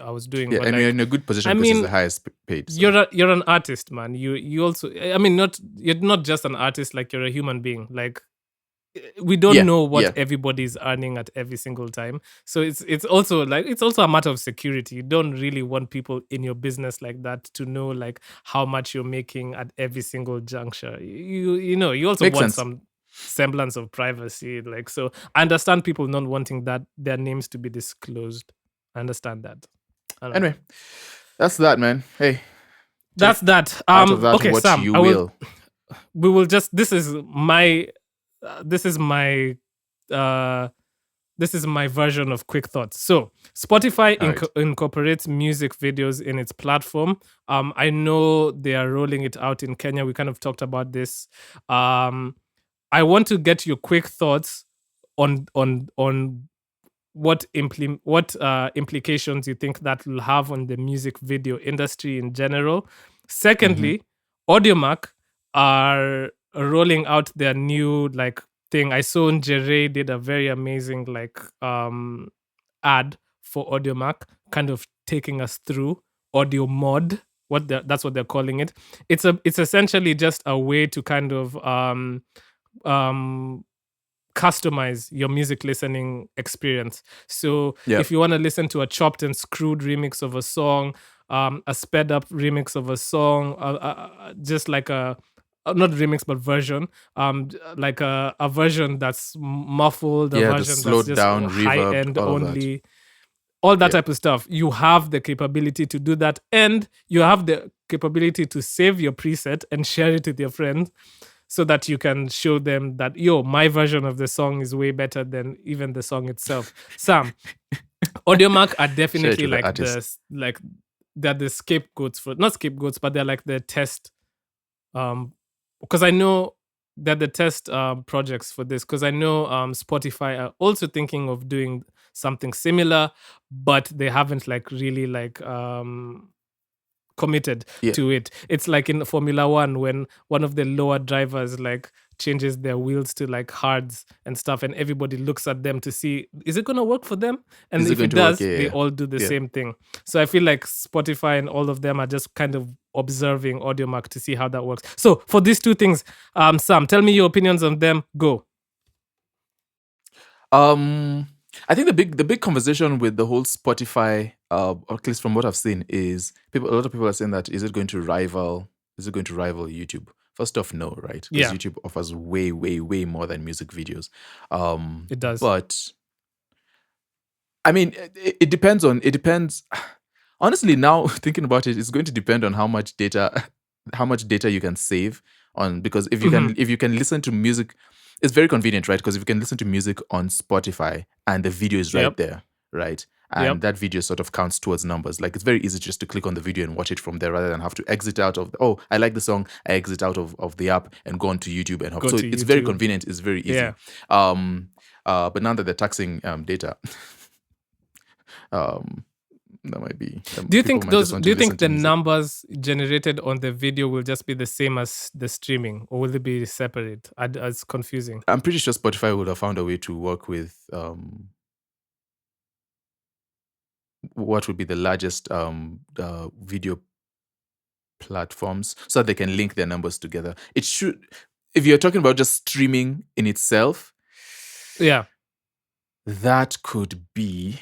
was doing. Yeah, and you're in a good position because it's the highest paid. So. You're an artist, man. You also, I mean, you're not just an artist. Like, you're a human being. Like, we don't know what everybody's earning at every single time. So it's also a matter of security. You don't really want people in your business like that to know like how much you're making at every single juncture. You also Makes want sense. some semblance of privacy. Like, so I understand people not wanting that their names to be disclosed. I understand that. Anyway, that's that, man. Hey, that's that. Out of that, okay, what Sam, you will. We will just. This is my version of quick thoughts. So Spotify incorporates music videos in its platform. I know they are rolling it out in Kenya. We kind of talked about this. I want to get your quick thoughts on what implications you think that will have on the music video industry in general. Secondly, Audiomack are rolling out their new like thing. I saw Njeri did a very amazing like ad for Audiomack, kind of taking us through audio mod, that's what they're calling it. It's essentially just a way to kind of customize your music listening experience. So if you want to listen to a chopped and screwed remix of a song, a sped up remix of a song, just like a not remix but version, like a version that's muffled, a Yeah, the version that's slowed just down, high reverbed, end all of that. only, all that Yeah. type of stuff. You have the capability to do that, and you have the capability to save your preset and share it with your friends, so that you can show them that, yo, my version of the song is way better than even the song itself. Sam, Audiomack are definitely with the like artist. they're the scapegoats for, not scapegoats, but they're like the test, because I know they're the test projects for this, because I know Spotify are also thinking of doing something similar, but they haven't like really like committed Yeah. to it. It's like in Formula One when one of the lower drivers like changes their wheels to like hards and stuff, and everybody looks at them to see, is it gonna work for them? And Is it if going it to work? does, Yeah, they yeah. all do the Yeah. same thing. So I feel like Spotify and all of them are just kind of observing Audiomack to see how that works. So for these two things, Sam, tell me your opinions on them. Go. I think the big conversation with the whole Spotify, or at least from what I've seen, is a lot of people are saying that is it going to rival YouTube? First off, no, right? Because Yeah. YouTube offers way, way, way more than music videos. It does. But I mean, it depends. Honestly, now thinking about it, it's going to depend on how much data you can save on. Because if you can listen to music, it's very convenient, right? Because if you can listen to music on Spotify and the video is right there, right? And that video sort of counts towards numbers. Like, it's very easy just to click on the video and watch it from there, rather than have to exit out of I like the song, I exit out of the app and go onto YouTube and Go so to it's very YouTube. convenient, it's very easy. Yeah. But now that they're taxing data, that might be. Do you think the numbers generated on the video will just be the same as the streaming, or will they be separate? It's confusing. I'm pretty sure Spotify would have found a way to work with what would be the largest video platforms, so that they can link their numbers together. It should, if you're talking about just streaming in itself, yeah, that could be.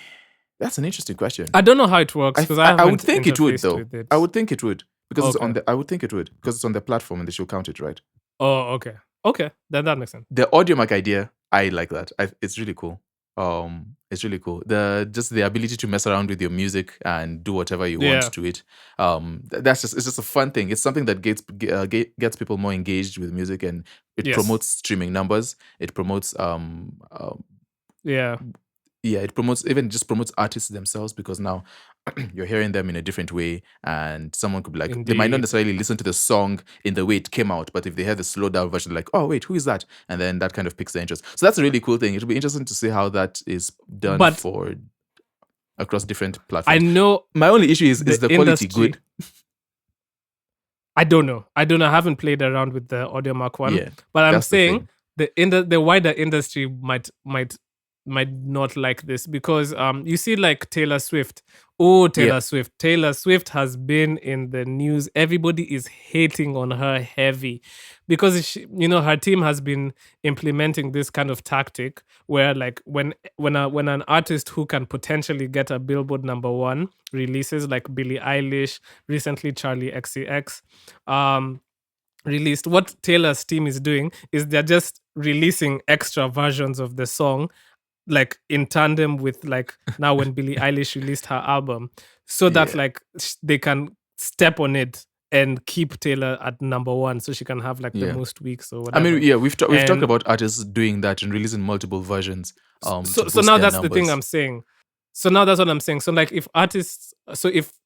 That's an interesting question. I don't know how it works, because I would think it would, though. I would think it would, because Okay. I would think it would, because it's on the platform and they should count it, right? Oh, okay, then that makes sense. The Audiomack idea, I like that. It's really cool. It's really cool. The ability to mess around with your music and do whatever you want to it. It's just a fun thing. It's something that gets people more engaged with music, and it promotes streaming numbers. It promotes it promotes artists themselves, because now you're hearing them in a different way, and someone could be like, they might not necessarily listen to the song in the way it came out, but if they hear the slowed down version, like, oh wait, who is that? And then that kind of piques their interest. So that's a really cool thing. It'll be interesting to see how that is done across different platforms. I know my only issue is the quality good? I don't know. I haven't played around with the Audiomack one, but I'm saying the wider industry might not like this, because you see, like Taylor Swift. Taylor Swift has been in the news. Everybody is hating on her heavy, because her team has been implementing this kind of tactic where, like, when an artist who can potentially get a Billboard #1 releases, like Billie Eilish, recently Charlie XCX released, what Taylor's team is doing is they're just releasing extra versions of the song, like in tandem with, like, now when Billie Eilish released her album, so that like they can step on it and keep Taylor at #1, so she can have like the most weeks or whatever. I mean, we've talked about artists doing that and releasing multiple versions. So now that's the thing I'm saying. So now that's what I'm saying. So like, if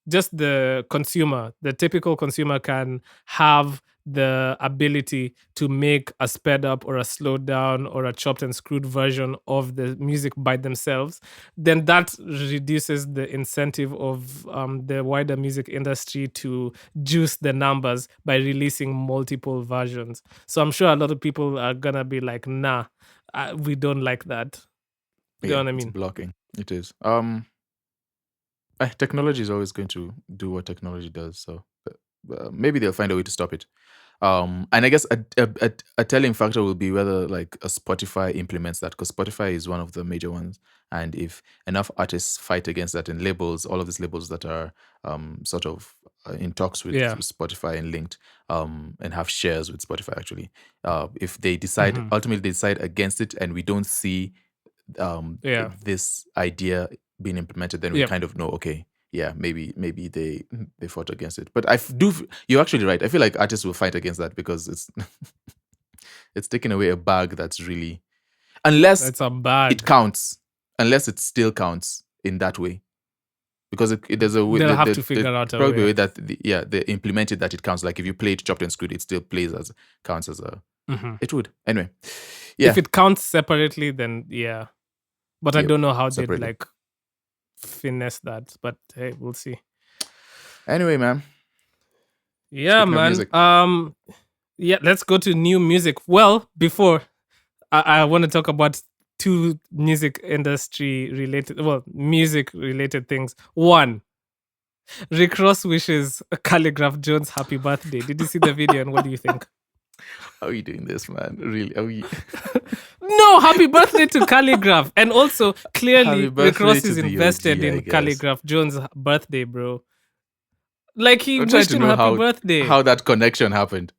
just the consumer, the typical consumer, can have the ability to make a sped up or a slowed down or a chopped and screwed version of the music by themselves, then that reduces the incentive of the wider music industry to juice the numbers by releasing multiple versions. So I'm sure a lot of people are gonna be like, nah, we don't like that. You know what I mean? It's blocking. It is. Technology is always going to do what technology does. So maybe they'll find a way to stop it. And I guess a telling factor will be whether like a Spotify implements that, because Spotify is one of the major ones. And if enough artists fight against that, and labels, all of these labels that are sort of in talks with Spotify and linked, and have shares with Spotify actually, if they decide ultimately they decide against it, and we don't see this idea being implemented, then we kind of know, okay, yeah, maybe they fought against it. But you're actually right. I feel like artists will fight against that because it's it's taking away a bag that's really, unless it's a bag. It counts, unless it still counts in that way, because there's a way they'll have to figure out a way that they implemented that it counts. Like if you play it chopped and screwed, it still counts as a. It would anyway. Yeah. If it counts separately, then yeah. But I don't know how they'd like finesse that. But hey, we'll see. Anyway, man. Yeah, man. Yeah, let's go to new music. Well, before I want to talk about two music related things. One, Rick Ross wishes Khaligraph Jones happy birthday. Did you see the video, and what do you think? How are you doing this, man? Really? Are we? No, happy birthday to Khaligraph. And also, clearly, Rick Ross is invested in Khaligraph Jones' birthday, bro. Like, he wished him happy birthday. How that connection happened.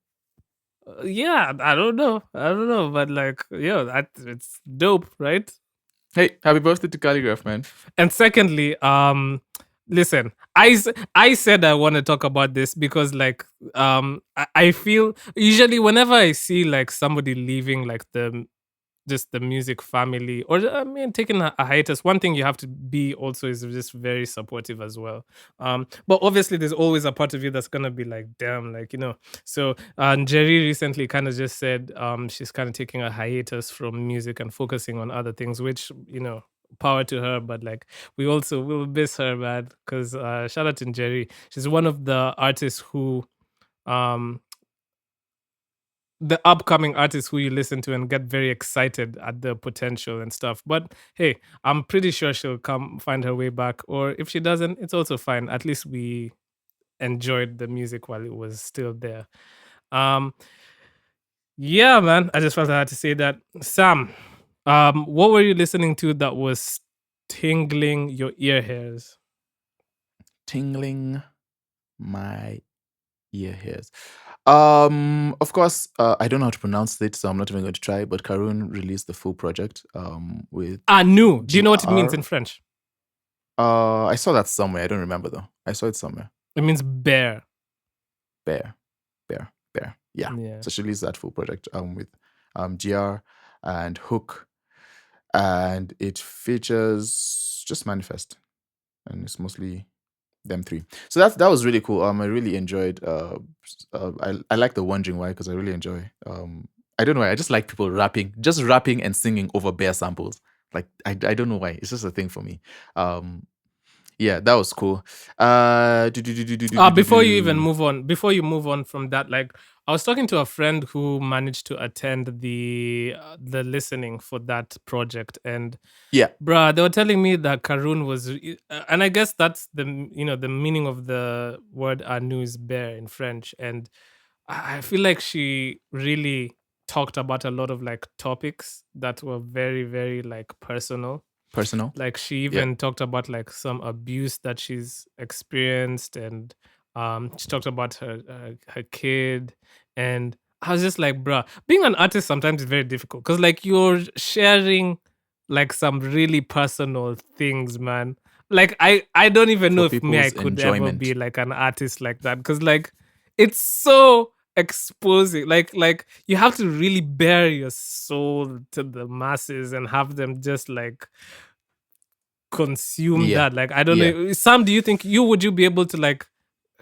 Yeah, I don't know. But like, it's dope, right? Hey, happy birthday to Khaligraph, man. And secondly, listen, I said I want to talk about this because like I feel usually whenever I see like somebody leaving like the music family, or I mean taking a hiatus, one thing you have to be also is just very supportive as well. But obviously there's always a part of you that's gonna be like, damn, like, you know. So Njeri recently kind of just said she's kind of taking a hiatus from music and focusing on other things, which, you know, power to her. But like, we also will miss her, man, because shout out to Njeri. She's one of the artists who the upcoming artists who you listen to and get very excited at the potential and stuff. But hey, I'm pretty sure she'll come find her way back. Or if she doesn't, it's also fine. At least we enjoyed the music while it was still there. Yeah, man. I just felt I had to say that. Sam, what were you listening to that was tingling your ear hairs? Tingling my ear hairs. Of course, I don't know how to pronounce it, so I'm not even going to try. But Karun released the full project with new. Do you know what it means in French? I saw that somewhere. I don't remember though. I saw it somewhere. It means bear. Bear. Yeah. So she released that full project with GR and Hook, and it features just Manifest, and it's mostly them three. So that was really cool. I really enjoyed. I like the Wondering Why, because I really enjoy. I don't know why. I just like people rapping and singing over bear samples. Like I don't know why. It's just a thing for me. Yeah, that was cool. Before you move on from that, like, I was talking to a friend who managed to attend the listening for that project, and bruh, they were telling me that Karun was, and I guess that's the meaning of the word anu is bear in French, and I feel like she really talked about a lot of like topics that were very, very like personal. Like, she even talked about like some abuse that she's experienced, and she talked about her kid, and I was just like, bruh, being an artist sometimes is very difficult because like you're sharing like some really personal things, man. Like I don't even know if I could ever be like an artist like that, because like it's so exposing. Like you have to really bare your soul to the masses and have them just like consume that. Like, I don't know. Sam, do you think would you be able to like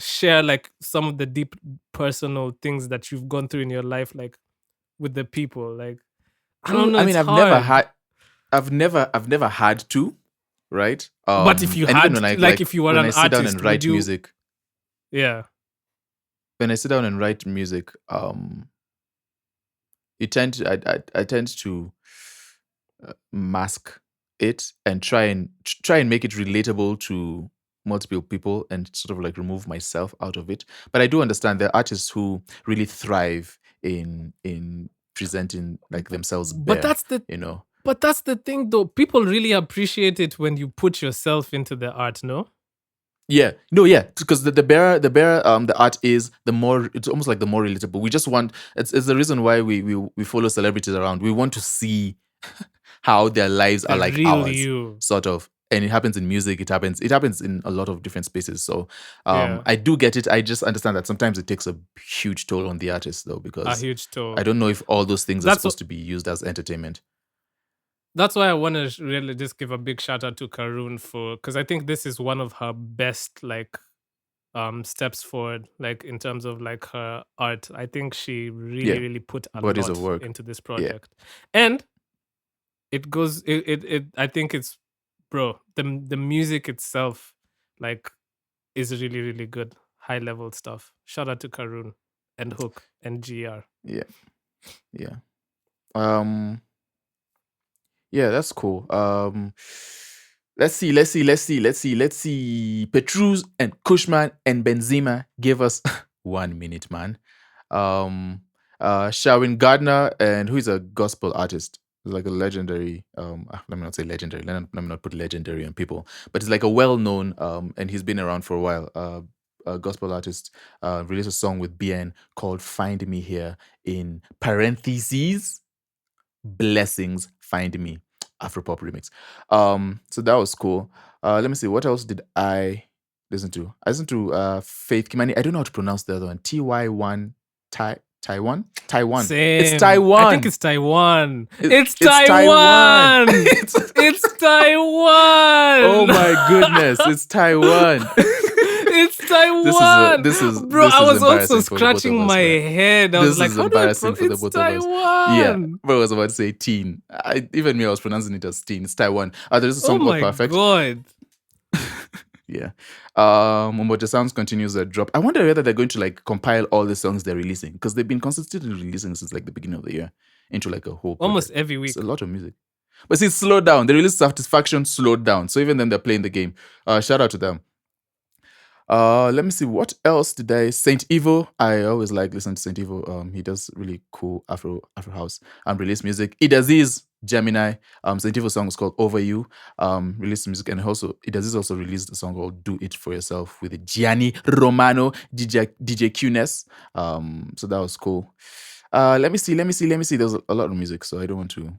share like some of the deep personal things that you've gone through in your life, like with the people? Like, I don't know. I mean, I've never had to, right? But if you had, if you were an artist, down and write music, yeah. When I sit down and write music, I tend to mask it and try and make it relatable to multiple people and sort of like remove myself out of it. But I do understand there are artists who really thrive in presenting like themselves bare, But that's the thing, though. People really appreciate it when you put yourself into the art, no? Yeah, no, yeah, because the art is the more, it's almost like the more relatable. We just want, it's the reason why we follow celebrities around. We want to see how their lives are like real ours, sort of. And it happens in music. It happens in a lot of different spaces. So I do get it. I just understand that sometimes it takes a huge toll on the artist, though, because a huge toll. I don't know if all those things are supposed to be used as entertainment. That's why I want to really just give a big shout out to Karun because I think this is one of her best like steps forward, like in terms of like her art. I think she really put a bodies of lot work into this project, and it goes. It I think it's, bro. The music itself, like, is really good, high level stuff. Shout out to Karun and Hook and GR. Yeah. Yeah, that's cool. Let's see. Petrus and Kushman and Benzema give us 1 minute, man. Shawin Gardner, and who is a gospel artist, like a legendary. Let me not say legendary. Let me not put legendary on people, but he's like a well-known. And he's been around for a while. A gospel artist released a song with BN called "Find Me Here," in parentheses, blessings, find me, Afropop remix. So that was cool. Let me see, what else did I listen to? I listened to Faith Kimani. I don't know how to pronounce the other one. TY1 Taiwan. Same. It's Taiwan. I think it's Taiwan. It's Taiwan. It's Taiwan. Oh my goodness, it's Taiwan. It's Taiwan. This is bro. This I is was also embarrassing for the both of scratching us, my man. head. I was like, how do I embarrassing for the It's both of us. Taiwan. Yeah, but I was about to say teen. Even me, I was pronouncing it as teen. It's Taiwan. There's a song called Perfect. Oh my god. Yeah. Umboja Sounds continues their drop. I wonder whether they're going to like compile all the songs they're releasing, because they've been consistently releasing since like the beginning of the year into like a whole project. Almost every week. It's a lot of music. But see, it's slowed down. They released Satisfaction, slowed down. So even then, they're playing the game. Shout out to them. Let me see, what else did I... Saint Evo. I always like listening to Saint Evo. He does really cool Afro house release music. Idaziz Gemini. Saint Evo's song is called Over You. Released music, and also Idaziz also released a song called Do It For Yourself with Gianni Romano, DJ QNess. So that was cool. Let me see. There's a lot of music, so I don't want to...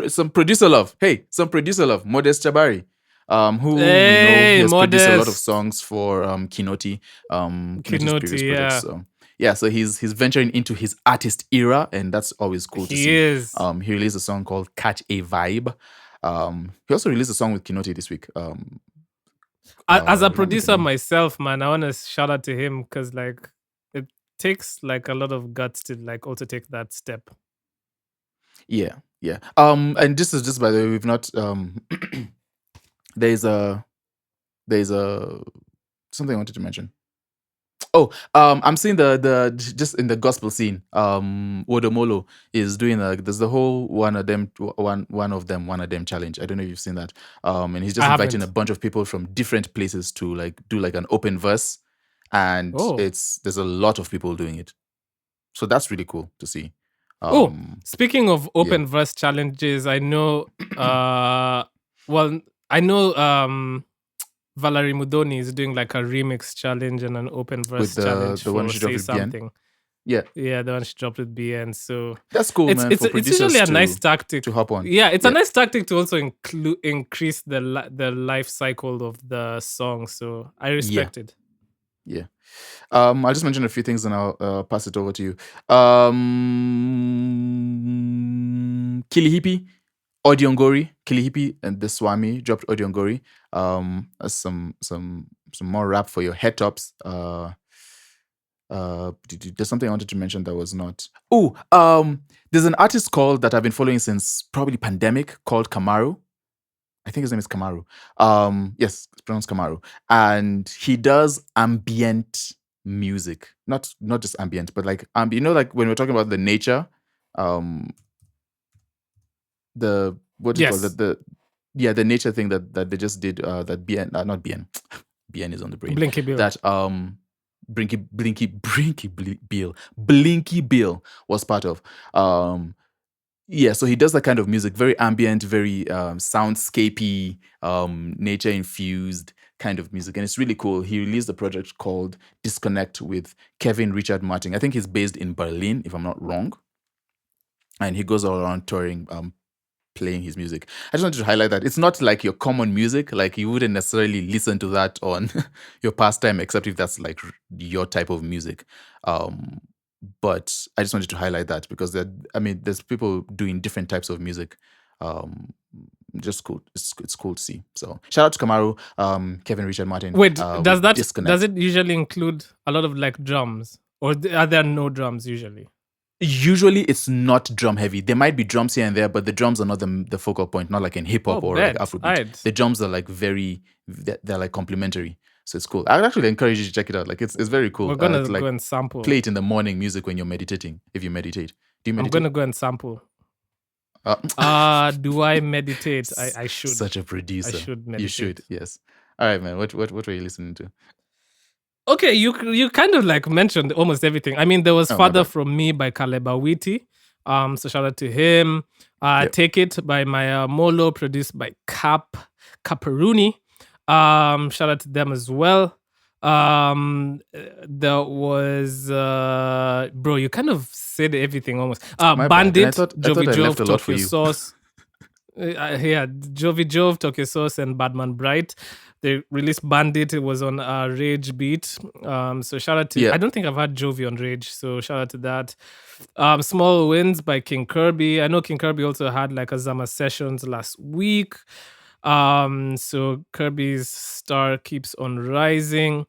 some producer love. Some producer love. Modest Jabari. Who we know he has produced a lot of songs for Kinoti, Kinoti's previous projects. So yeah, so he's venturing into his artist era, and that's always cool to see. He released a song called Catch a Vibe. He also released a song with Kinoti this week. As a producer myself, man, I want to shout out to him, because like it takes like a lot of guts to like also take that step. Yeah. And this is just, by the way, we've not There's something I wanted to mention. I'm seeing the just in the gospel scene. Wodomolo is doing there's the whole one of them challenge. I don't know if you've seen that. And he's just inviting a bunch of people from different places to like do like an open verse, and there's a lot of people doing it. So that's really cool to see. Speaking of open verse challenges, I know I know Valerie Mudoni is doing like a remix challenge and an open verse challenge the one she dropped with something. Yeah, the one she dropped with BN. So that's cool, man. It's usually a nice tactic to hop on. Yeah, it's a nice tactic to also increase the life cycle of the song. So I respect it. Yeah. I'll just mention a few things and I'll pass it over to you. Kilihipi, Audiongori, Kilihipi and the Swami dropped Audiongori. Some more rap for your head tops. There's something I wanted to mention that was not. There's an artist that I've been following since probably pandemic, called Kamaru. I think his name is Kamaru. Yes, it's pronounced Kamaru. And he does ambient music. Not just ambient, but like like when we're talking about the nature, what do you call it? the nature thing that they just did, that BN, not BN, BN is on the brain. Blinky Bill. That Blinky Bill was part of. So he does that kind of music, very ambient, very soundscapey, nature infused kind of music, and it's really cool. He released a project called Disconnect with Kevin Richard Martin. I think he's based in Berlin, if I'm not wrong, and he goes all around touring, playing his music. I just wanted to highlight that it's not like your common music. Like you wouldn't necessarily listen to that on your pastime, except if that's like your type of music. But I just wanted to highlight that because there's people doing different types of music. Just cool. It's cool to see. So shout out to Kamaru, Kevin Richard Martin. Wait, does it usually include a lot of like drums, or are there no drums usually? Usually it's not drum heavy. There might be drums here and there, but the drums are not the focal point, not like in hip hop or like Afrobeat. The drums are like they're like complementary. So it's cool. I would actually encourage you to check it out. Like it's very cool. We're gonna go and sample. Play it in the morning music when you're meditating. If you meditate, do you meditate? I'm gonna go and sample. Do I meditate? I should. Such a producer. I should meditate. You should. Yes. All right, man. What were you listening to? Okay, you kind of like mentioned almost everything. I mean, there was Father From Me by Caleb Awiti. So shout out to him. Take It by Maya Molo, produced by Caparuni. Shout out to them as well. There was bro, you kind of said everything almost. Bandit, Jovi Jove, Tokyo Sauce. Jovi Jove, Tokyo Sauce, and Badman Bright. They released Bandit. It was on Rage Beat. So shout out to I don't think I've had Jovi on Rage, so shout out to that. Small Wins by King Kirby. I know King Kirby also had like a Zama Sessions last week. So Kirby's star keeps on rising.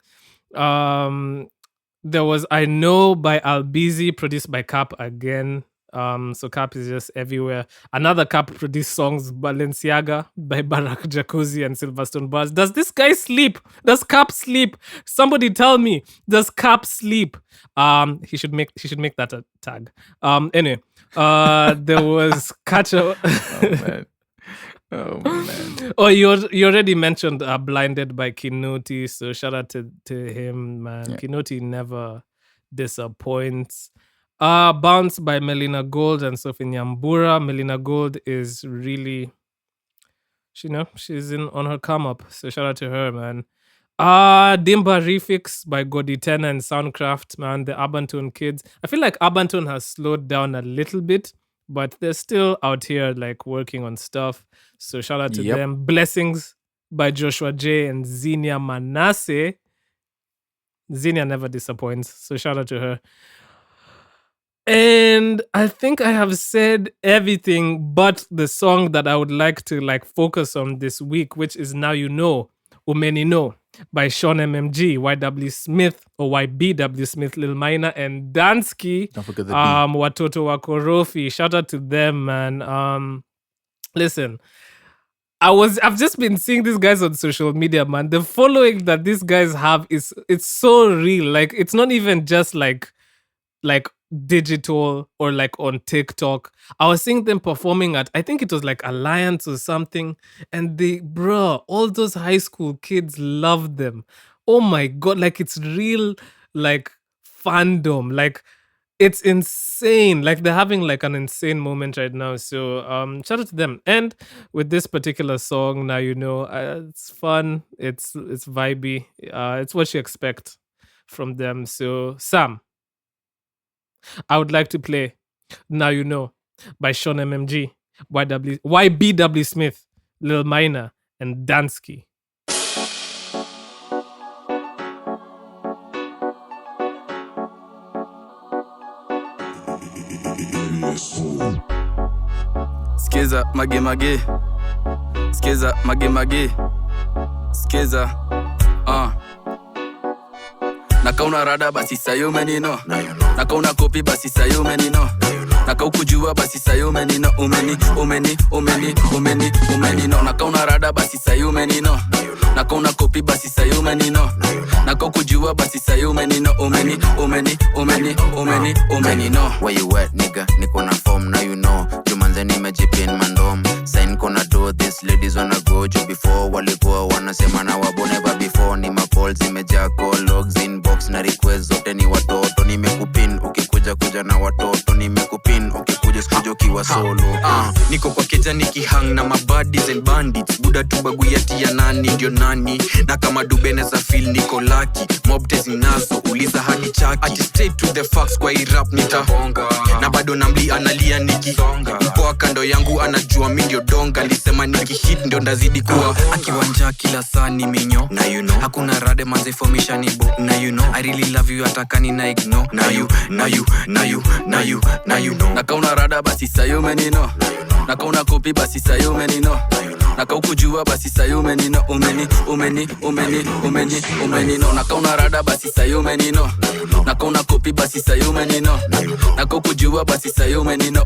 There was I Know by Albizi, produced by KAMP again. So KAMP is just everywhere. Another KAMP produced songs, Balenciaga by Barack Jacuzzi and Silverstone Bars. Does this guy sleep? Does KAMP sleep? Somebody tell me. Does KAMP sleep? He should make that a tag. Anyway, there was Kacha. Oh man. Oh, you already mentioned Blinded by Kinoti, so shout out to him, man. Kinoti never disappoints. Bounce by Melina Gold and Sophie Nyambura. Melina Gold is really, she's on her come up, so shout out to her, man. Dimba Refix by Godi Tena and Soundcraft, man. The Urban kids. I feel like Urban has slowed down a little bit, but they're still out here like working on stuff. So shout out to them. Blessings by Joshua J and Zinia Manasseh. Zinia never disappoints, so shout out to her. And I think I have said everything but the song that I would like to like focus on this week, which is Now You Know, Umeniknow by Sean MMG, YW Smith or YBW Smith, lilmaina, and Danski. Don't forget the Watoto Wakorofi. Shout out to them, man. Listen, I've just been seeing these guys on social media, man. The following that these guys have it's so real. Like it's not even just like digital or like on TikTok. I was seeing them performing at, I think it was like Alliance or something, and all those high school kids loved them. Oh my god, like it's real like fandom. Like it's insane. Like they're having like an insane moment right now. So shout out to them. And with this particular song, Now You Know, it's fun, it's vibey, it's what you expect from them. So Sam, I would like to play Now You Know by Sean MMG, YBW Smith, lilmaina, and Danski. Skiza, mage. Skiza, mage. Skiza, Nakauna rada basi sayo menino. Nakauna kopi basi sayo menino. Nakaukujua basi sayo menino. Umenino. Nakauna rada basi sayo menino. Nakauna kopi basi sayo menino. Nakaukujua basi sayo menino. Umenino. Where you at, nigga? Niko na form, now you know. Jumanze nimejipin mandom. Sign kona do, these ladies wanna moja ukiwa solo. Niko kwa keja nikihang na mabaddies and bandits. Buda tubaguyati ya nani ndio nani. Na kama dubene za feel niko lucky. Mob tezi nazo uliza hadi chaki. Ati straight to the facts kwa hii rap nitahonga. Na bado namli analia nikisonga. Mpoa kando yangu anajua mi ndio donga. Lisema nikihit ndio ndazidi kuwa akiwanja kila saa ni minyo. Na you know hakuna rade manze formisha ni bo. Na you know I really love you atakani na ignore. Na you know nakauna rada basi sayo menino. Nakauna kopi basi sayo menino. Nakaukujua basi sayo menino. Umenino nakauna rada basi sayo menino. Nakauna kopi basi sayo menino. Nakaukujua basi sayo menino.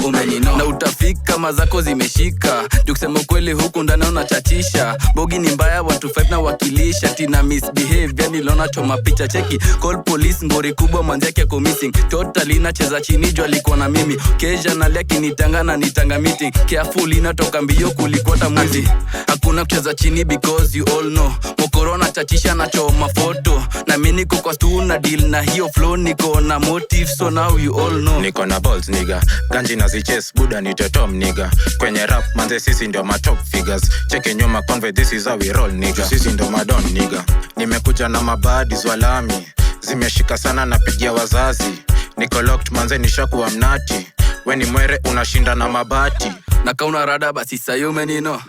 Umenino na utafika mazako zimeshika. Jukusema kweli huku ndani unachachisha. Bogi ni mbaya watu 5 na wakilisha. Tina misbehave nilona choma picha cheki. Call police ngori kubwa manzake yako missing. Totally nacheza chini jua alikuwa na mimi. Keja nalia kinitanga na nitanga meeting. Careful inatoka mbio kulikota mwizi. Hakuna kucheza chini because you all know. Mokorona chachisha na choma photo. Na mimi niko kwa stu na deal na hiyo flow. Niko na motive so now you all know. Niko na balls nigga. Ganji na ziches buda ni tetom nigga. Kwenye rap manze sisi ndio ma top figures. Cheke nyuma convey this is how we roll nigga. Sisi ndio madon nigga. Nimekuja na mabadis walami. Zimeshika sana napigia wazazi. Niko locked manze nishakuwa mnati. Weni mwere unashinda na mabati. Nakauna rada basi sayo menino.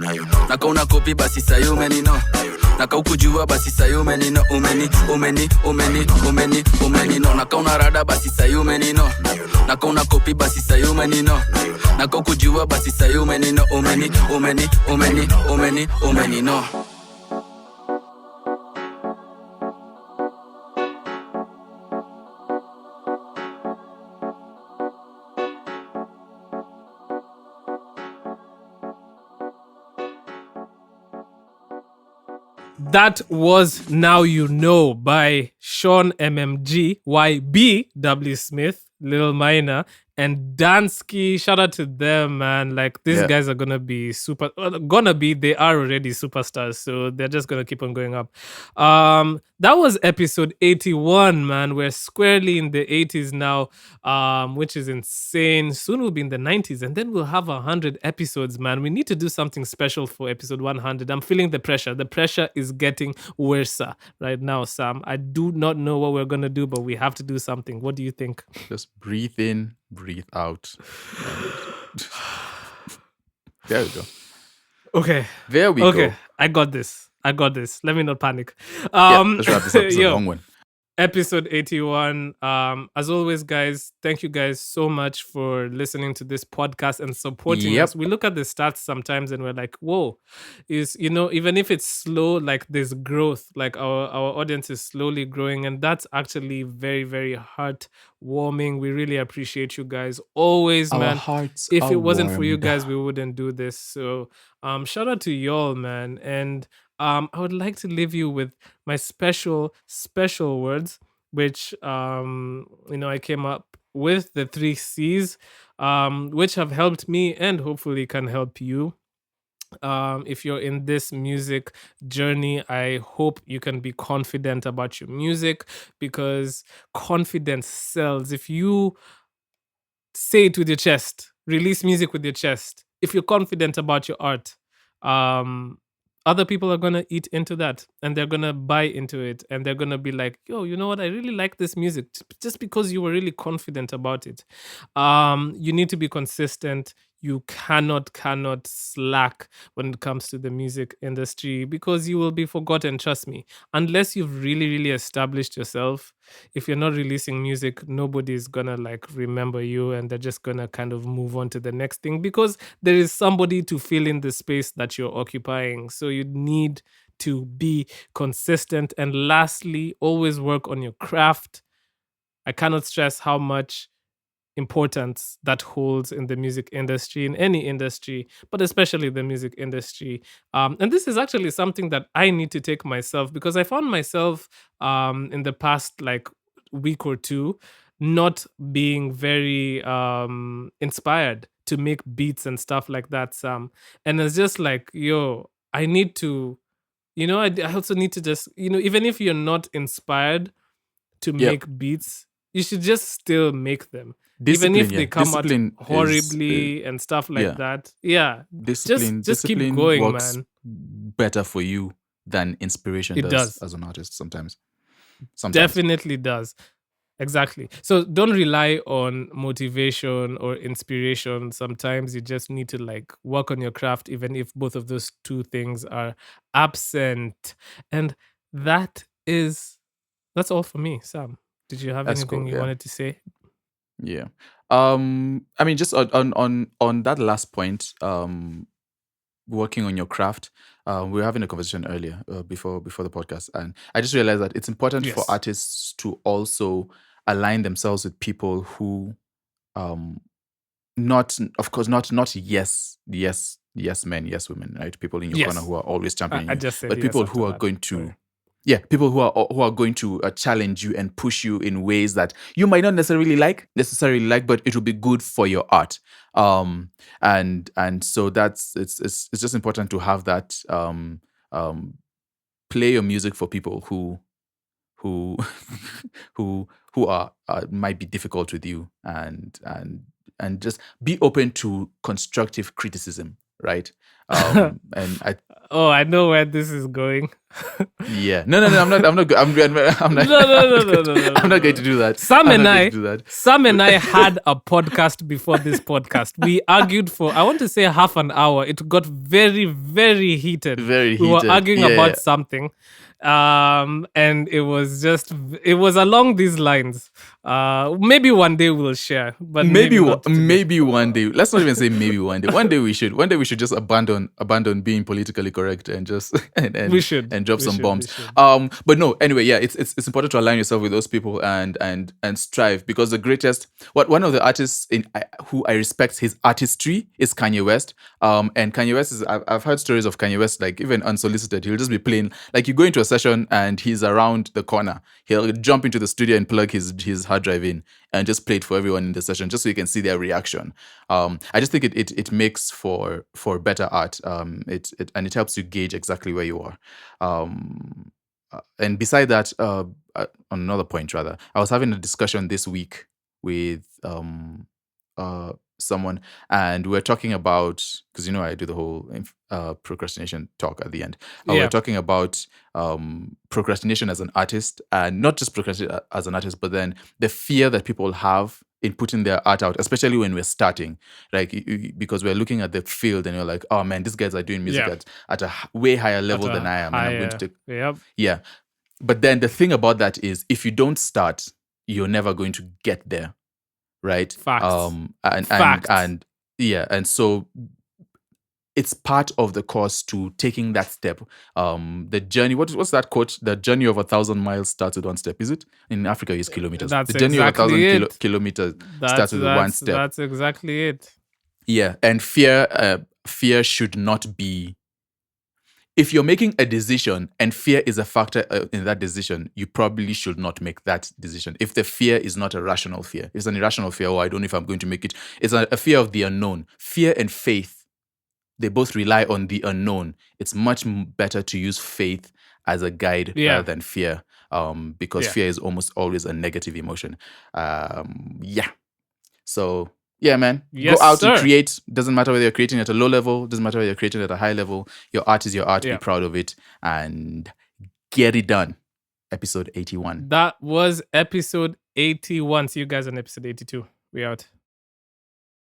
Nakauna kopi basi sayo menino. Nakaukujua basi sayo menino. Umenino nakauna rada basi sayo menino. Nakauna kopi basi sayo menino. Nakaukujua basi sayo menino. Umenino. That was Now You Know by Sean MMG, YBW Smith, lilmaina, and Danski. Shout out to them, man. Like, these guys are gonna be they are already superstars, so they're just gonna keep on going up. That was episode 81, man. We're squarely in the 80s now, which is insane. Soon we'll be in the 90s, and then we'll have 100 episodes, man. We need to do something special for episode 100. I'm feeling the pressure. The pressure is getting worse right now, Sam. I do not know what we're gonna do, but we have to do something. What do you think? Just breathe in, breathe out. There we go. Okay. There we go. I got this. Let me not panic. Let's wrap this up. It's a long one. Episode 81. As always, guys, thank you guys so much for listening to this podcast and supporting us. We look at the stats sometimes and we're like, whoa, even if it's slow, like there's growth, like our audience is slowly growing, and that's actually very, very heartwarming. We really appreciate you guys always, Our man. hearts If are it wasn't for you warmed. guys, we wouldn't do this. So shout out to y'all, man. And I would like to leave you with my special words, which I came up with, the 3 C's, which have helped me and hopefully can help you. If you're in this music journey, I hope you can be confident about your music, because confidence sells. If you say it with your chest, release music with your chest, if you're confident about your art, other people are going to eat into that, and they're going to buy into it, and they're going to be like, yo, you know what? I really like this music just because you were really confident about it. You need to be consistent. You cannot slack when it comes to the music industry, because you will be forgotten, trust me. Unless you've really, really established yourself, if you're not releasing music, nobody's gonna remember you, and they're just gonna kind of move on to the next thing, because there is somebody to fill in the space that you're occupying. So you need to be consistent. And lastly, always work on your craft. I cannot stress how much importance that holds in the music industry, in any industry, but especially the music industry. And this is actually something that I need to take myself, because I found myself in the past week or two not being very inspired to make beats and stuff like that, Sam. And it's just like, yo, I need to, I also need to just, even if you're not inspired to make beats, you should just still make them. Discipline, Even if they come out Discipline horribly and stuff like yeah. that. Yeah. Discipline Just keep discipline going, works man. better for you than inspiration It does. as an artist sometimes. Definitely does. Exactly. So don't rely on motivation or inspiration. Sometimes you just need to like work on your craft, even if both of those two things are absent. And that's all for me. Sam, did you have That's anything cool, you wanted to say? Yeah. I mean, just on that last point, working on your craft. We were having a conversation earlier before the podcast, and I just realized that it's important for Yes. artists to also align themselves with people who, not yes men, yes women, right? People in your corner Yes. who are always championing I you, just said but yes people after who are that. going to. Sorry. Yeah, people who are going to challenge you and push you in ways that you might not necessarily like, but it will be good for your art. And so it's just important to have that. Play your music for people who who are might be difficult with you, and just be open to constructive criticism, right? And I know where this is going. Yeah. No. I'm not. I'm not. I'm not. No. I'm not going to do that. Sam and I I had a podcast before this podcast. We argued for, I want to say, half an hour. It got very, very heated. Very We were heated. arguing Yeah, about yeah. something. And it was along these lines. Maybe one day we'll share, but maybe not today. Maybe one day. Let's not even say maybe one day. One day we should just abandon being politically correct and just We should. and drop We some should, bombs. we should. But no. Anyway, yeah, it's important to align yourself with those people and strive, because the greatest, one of the artists who I respect his artistry is Kanye West. And Kanye West is, I've heard stories of Kanye West, like even unsolicited, he'll just be playing, like you go into a session and he's around the corner, he'll jump into the studio and plug his hard drive in and just play it for everyone in the session, just so you can see their reaction. I just think it makes for better art. It helps you gauge exactly where you are. And beside that, on another point rather, I was having a discussion this week with someone, and we're talking about, because I do the whole procrastination talk at the end. We're talking about procrastination as an artist, and not just procrastination as an artist, but then the fear that people have in putting their art out, especially when we're starting, like because we're looking at the field and you're like, oh man, these guys are doing music at a way higher level than I am, and I'm going to take But then the thing about that is, if you don't start, you're never going to get there. Right. Facts. And so it's part of the course to taking that step. The journey. What's that quote? The journey of 1,000 miles starts with one step. Is it? In Africa, it's kilometers. That's the journey exactly of 1,000 kilometers starts with one step. That's exactly it. Yeah, and fear should not be. If you're making a decision and fear is a factor in that decision, you probably should not make that decision. If the fear is not a rational fear, if it's an irrational fear, I don't know if I'm going to make it. It's a fear of the unknown. Fear and faith, they both rely on the unknown. It's much better to use faith as a guide rather than fear, because fear is almost always a negative emotion. So... yeah, man. Yes, go out sir. and create. Doesn't matter whether you're creating at a low level. Doesn't matter whether you're creating at a high level. Your art is your art. Be proud of it and get it done. Episode 81. That was episode 81. See you guys on episode 82. We out.